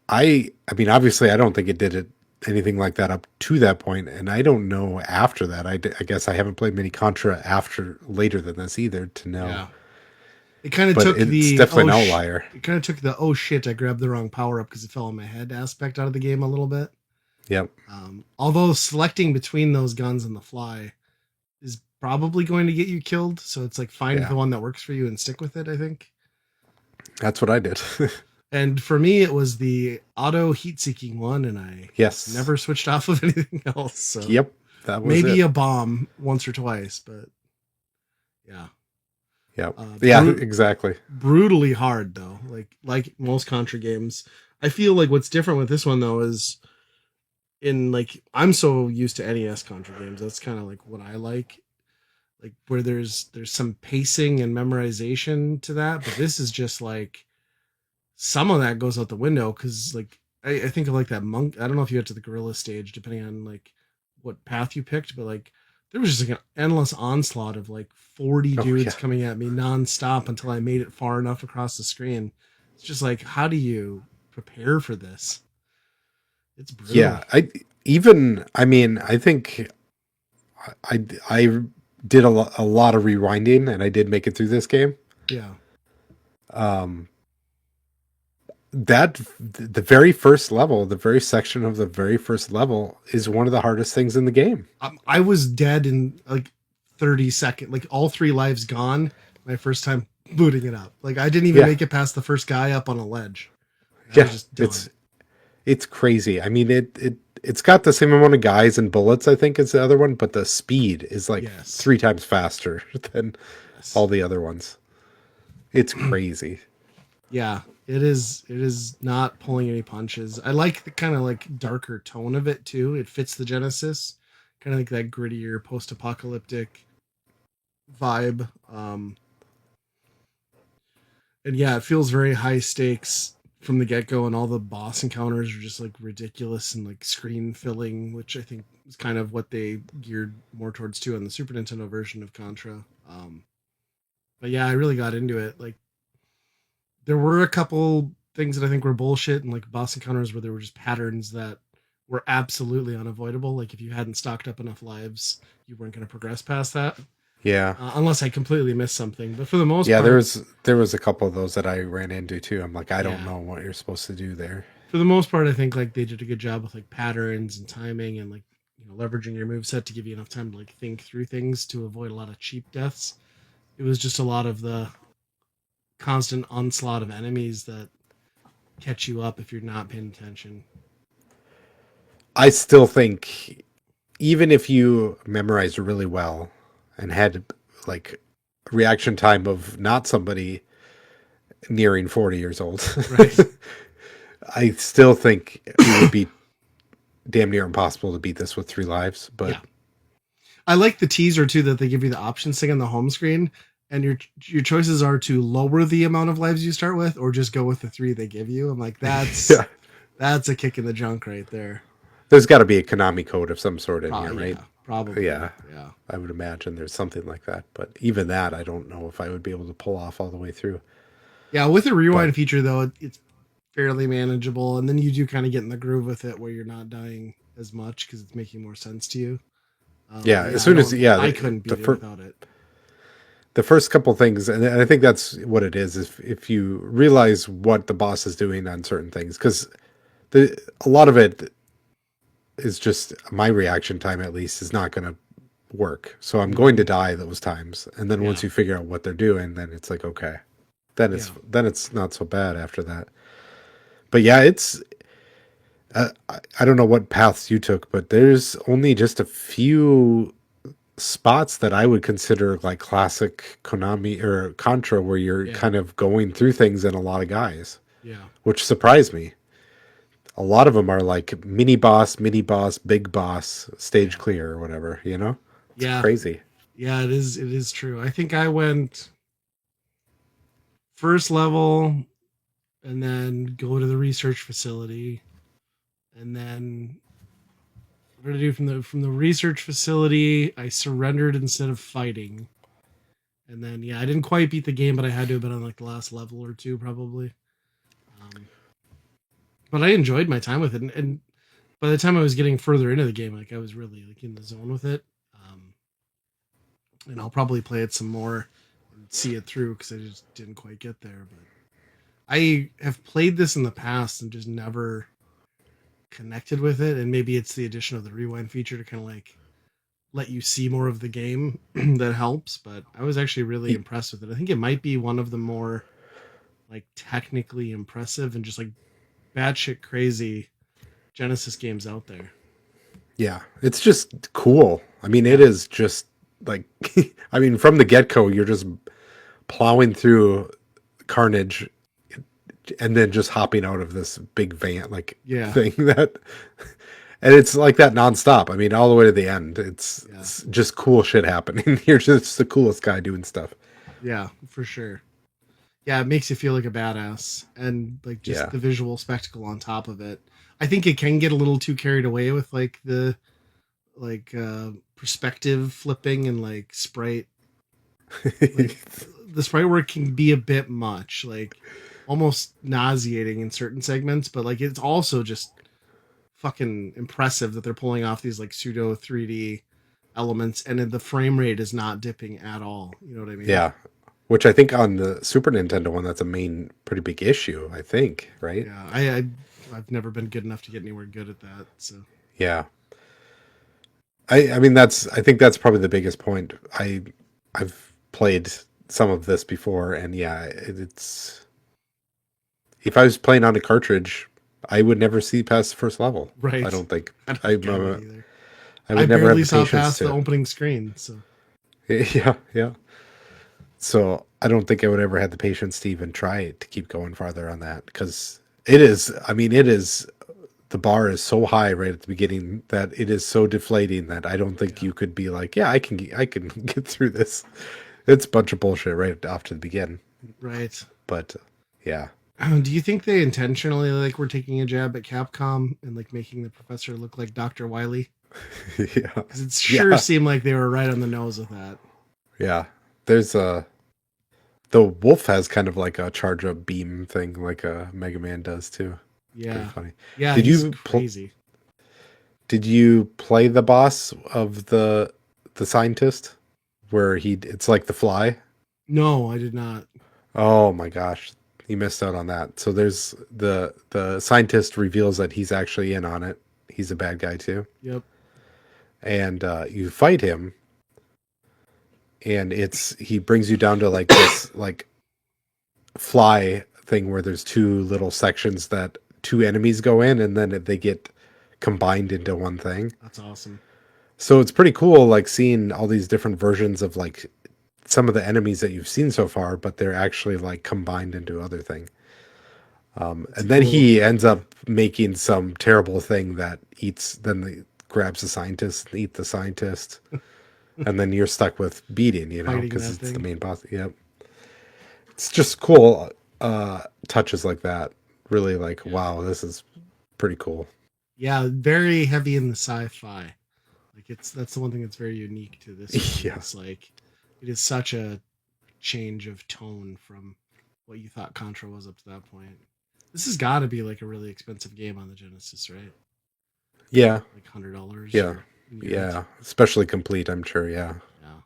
I mean, obviously I don't think it did anything like that up to that point, and I don't know after that. I guess I haven't played many Contra later than this either to know. Yeah. It kind of took it's definitely an outlier. It kind of took the oh shit, I grabbed the wrong power up because it fell on my head aspect out of the game a little bit. Yep. Although selecting between those guns on the fly is probably going to get you killed, so it's like find the one that works for you and stick with it. I think that's what I did. And for me, it was the auto heat seeking one, and I Yes. never switched off of anything else. So Yep. That was maybe it. a bomb once or twice, but yeah. Yep. Uh, Yeah, brute, exactly. brutally hard though. Like most Contra games, I feel like what's different with this one though is in like I'm so used to NES Contra games. That's kind of like what I like where there's some pacing and memorization to that. But this is just like some of that goes out the window because like I think of like that monk. I don't know if you get to the gorilla stage depending on like what path you picked, but like there was just like an endless onslaught of like 40 Oh, dudes yeah. coming at me nonstop until I made it far enough across the screen. It's just like how do you prepare for this? It's brutal. Yeah. I think I did a lot of rewinding and I did make it through this game. Yeah. Um, that the very first level, the very section of the very first level is one of the hardest things in the game. I was dead in like 30 seconds, like all 3 lives gone my first time booting it up. Like I didn't even Yeah. make it past the first guy up on a ledge. I was Yeah. just done. It's crazy. I mean, it's got the same amount of guys and bullets, I think, as the other one, but the speed is like Yes. 3 times faster than Yes. all the other ones. It's crazy. Yeah, it is. It is not pulling any punches. I like the kind of like darker tone of it too. It fits the Genesis, kind of like that grittier post-apocalyptic vibe. And yeah, it feels very high stakes from the get-go, and all the boss encounters are just like ridiculous and like screen filling, which I think is kind of what they geared more towards too on the Super Nintendo version of Contra. But yeah, I really got into it. Like there were a couple things that I think were bullshit and like boss encounters where there were just patterns that were absolutely unavoidable. Like if you hadn't stocked up enough lives, you weren't going to progress past that, Yeah. unless I completely missed something. But for the most Yeah, part, there was a couple of those that I ran into too. I'm like, I don't yeah, know what you're supposed to do there. for the most part, I think like they did a good job with like patterns and timing and like leveraging your move set to give you enough time to like think through things to avoid a lot of cheap deaths. It was just a lot of the constant onslaught of enemies that catch you up if you're not paying attention. I still think even if you memorized really well and had like reaction time of not somebody nearing 40 years old, Right. I still think it would be damn near impossible to beat this with 3 lives. But Yeah. I like the teaser too that they give you the options thing on the home screen, and your choices are to lower the amount of lives you start with, or just go with the 3 they give you. I'm like, yeah, that's a kick in the junk right there. there's got to be a Konami code of some sort in here, right? Yeah, probably. Yeah, Yeah, I would imagine there's something like that. But even that, I don't know if I would be able to pull off all the way through. yeah. With the But rewind feature though, it's fairly manageable, and then you do kind of get in the groove with it where you're not dying as much because it's making more sense to you. yeah, Yeah, as soon as I couldn't beat it without it. the first couple things, and I think that's what it is. If you realize what the boss is doing on certain things, because a lot of it is just my reaction time. At least is not going to work. So I'm going to die those times, and then once Yeah, you figure out what they're doing, then it's like okay, yeah, then it's not so bad after that. But yeah, it's I don't know what paths you took, but there's only just a few spots that I would consider like classic Konami or Contra where you're yeah, kind of going through things in a lot of guys, yeah, which surprised me. A lot of them are like mini boss, big boss, stage yeah, clear or whatever, you know? It's yeah, crazy. yeah. It is. It is true. I think I went first level and then go to the research facility, and then what did I do from the research facility? I surrendered instead of fighting, and then yeah, I didn't quite beat the game, but I had to have been on like the last level or two probably. Um, but I enjoyed my time with it, and by the time I was getting further into the game, like I was really like in the zone with it. And I'll probably play it some more and see it through because I just didn't quite get there. But I have played this in the past and just never connected with it, and maybe it's the addition of the rewind feature to kind of like let you see more of the game that helps. But I was actually really Y- impressed with it. I think it might be one of the more like technically impressive and just like batshit crazy Genesis games out there. Yeah, it's just cool. I mean, it Yeah. is just like, I mean, from the get go, you're just plowing through carnage and then just hopping out of this big van like Yeah. thing that, and it's like that nonstop. I mean, all the way to the end. Yeah. It's just cool shit happening. You're just the coolest guy doing stuff. Yeah, for sure. Yeah, it makes you feel like a badass and like just Yeah. the visual spectacle on top of it. I think it can get a little too carried away with like the perspective flipping and like sprite like the sprite work can be a bit much, like almost nauseating in certain segments, but like it's also just fucking impressive that they're pulling off these like pseudo 3D elements and then the frame rate is not dipping at all. You know what I mean? Yeah. Which I think on the Super Nintendo one, that's a main pretty big issue, I think, right? Yeah, I've never been good enough to get anywhere good at that. So Yeah. I mean I think that's probably the biggest point. I've played some of this before and yeah, it's if I was playing on a cartridge, I would never see past the first level. I right, don't think I don't I think I would either. I I would never have barely the saw patience past the to. opening screen. So Yeah, yeah. So I don't think I would ever have the patience to even try to keep going farther on that because it is. I mean, it is. The bar is so high right at the beginning that it is so deflating that I don't think yeah, you could be like, yeah, I can get through this. It's a bunch of bullshit right off to the begin. right. But yeah, Do you think they intentionally like were taking a jab at Capcom and like making the professor look like Dr. Wily? yeah, Because it sure yeah, seemed like they were right on the nose with that. yeah. There's a the wolf has kind of like a charge up beam thing, like a Mega Man does too. Pretty Yeah, funny. yeah, Did he's you crazy. did you play the boss of the scientist where he it's like the fly? No, I did not. Oh my gosh, you missed out on that. So there's the scientist reveals that he's actually in on it. He's a bad guy too, Yep. and you fight him, and it's he brings you down to like this like fly thing where there's two little sections that two enemies go in, and then they get combined into one thing. That's awesome. So it's pretty cool, like seeing all these different versions of like some of the enemies that you've seen so far, but they're actually like combined into other thing. That's And then cool. he ends up making some terrible thing that eats. Then they grabs the scientist and eat the scientist, and then you're stuck with beating, you know, Fighting because that it's the thing. main boss. Yep, it's just cool touches like that. Really, like Yeah. wow, this is pretty cool. Yeah, very heavy in the sci-fi. Like it's that's the one thing that's very unique to this game. Yeah, It's like it is such a change of tone from what you thought Contra was up to that point. This has got to be like a really expensive game on the Genesis, right? yeah, Like $100 yeah, or units. yeah. Especially complete, I'm sure. Yeah, Yeah,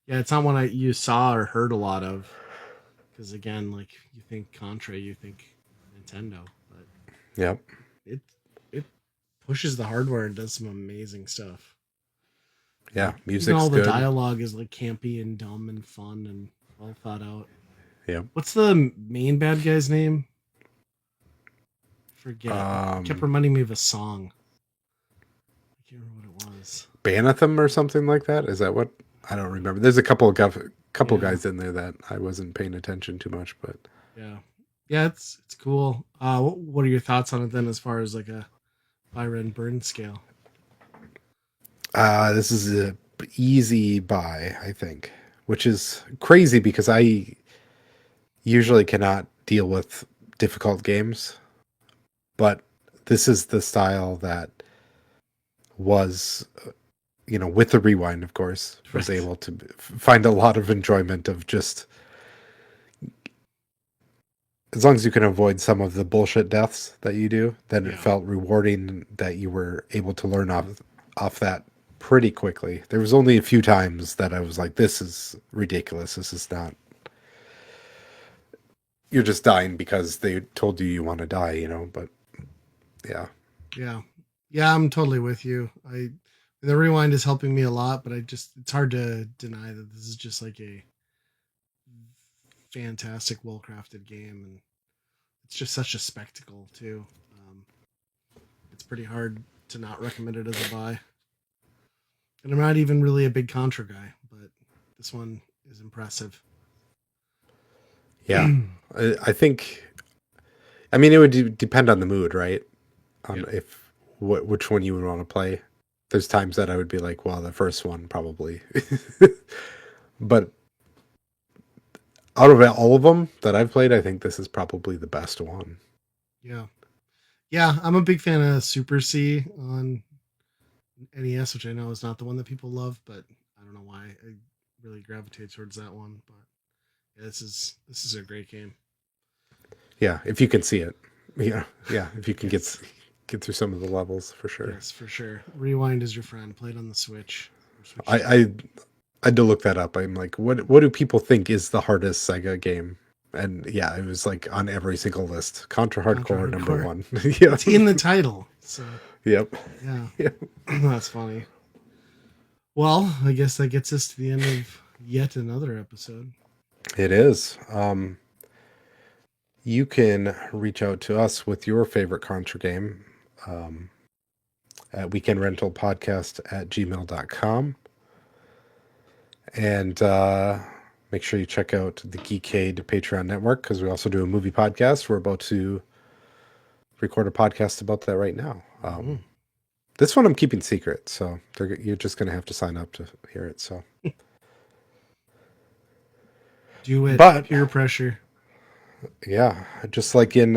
yeah. It's not one you saw or heard a lot of because again, like you think Contra, you think Nintendo, but yep, it it pushes the hardware and does some amazing stuff. yeah. Like even Music's all the good. dialogue is like campy and dumb and fun and well thought out. Yep. What's the main bad guy's name? Forget. It kept Um, reminding me of a song. I can't remember what it was. Banatham or something like that. Is that what? I don't remember. There's a couple Yeah, guys in there that I wasn't paying attention too much, but yeah, yeah. It's cool. What are your thoughts on it then, as far as like a Byron Burn scale? this is a easy buy, I think, which is crazy because I usually cannot deal with difficult games, but this is the style that was, you know, with the rewind, of course, was Right. able to find a lot of enjoyment of just as long as you can avoid some of the bullshit deaths that you do, then it Yeah. felt rewarding that you were able to learn off that pretty quickly. There was only a few times that I was like, "This is ridiculous. This is not." You're just dying because they told you want to die, you know. But yeah, Yeah. Yeah, I'm totally with you. I the rewind is helping me a lot, but I just it's hard to deny that this is just like a fantastic, well-crafted game, and it's just such a spectacle too. It's pretty hard to not recommend it as a buy. And I'm not even really a big Contra guy, but this one is impressive. Yeah, I think. I mean, it would depend on the mood, right? On Yeah. if which one you would want to play. There's times that I would be like, well, the first one probably. But out of all of them that I've played, I think this is probably the best one. Yeah. Yeah, I'm a big fan of Super C on NES, which I know is not the one that people love, but I don't know why I really gravitate towards that one. But yeah, this is a great game. Yeah, if you can see it. Yeah, if you can Yes. get through some of the levels for sure. Yes, for sure. Rewind is your friend. Play it on the Switch. Or Switch I, 2. I I had to look that up. I'm like, what do people think is the hardest Sega game? And yeah, it was like on every single list. Contra Contra Hardcore number Hardcore. one. Yeah. It's in the title. So Yep. yeah. Yep. That's funny. Well, I guess that gets us to the end of yet another episode. It is. You can reach out to us with your favorite Contra game at weekendrentalpodcast@gmail.com. And make sure you check out the Geekade Patreon network because we also do a movie podcast. We're about to record a podcast about that right now. This one I'm keeping secret, so you're just going to have to sign up to hear it. So Do it. But- Peer pressure. yeah, just like in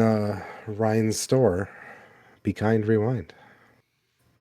Ryan's store, be kind, rewind.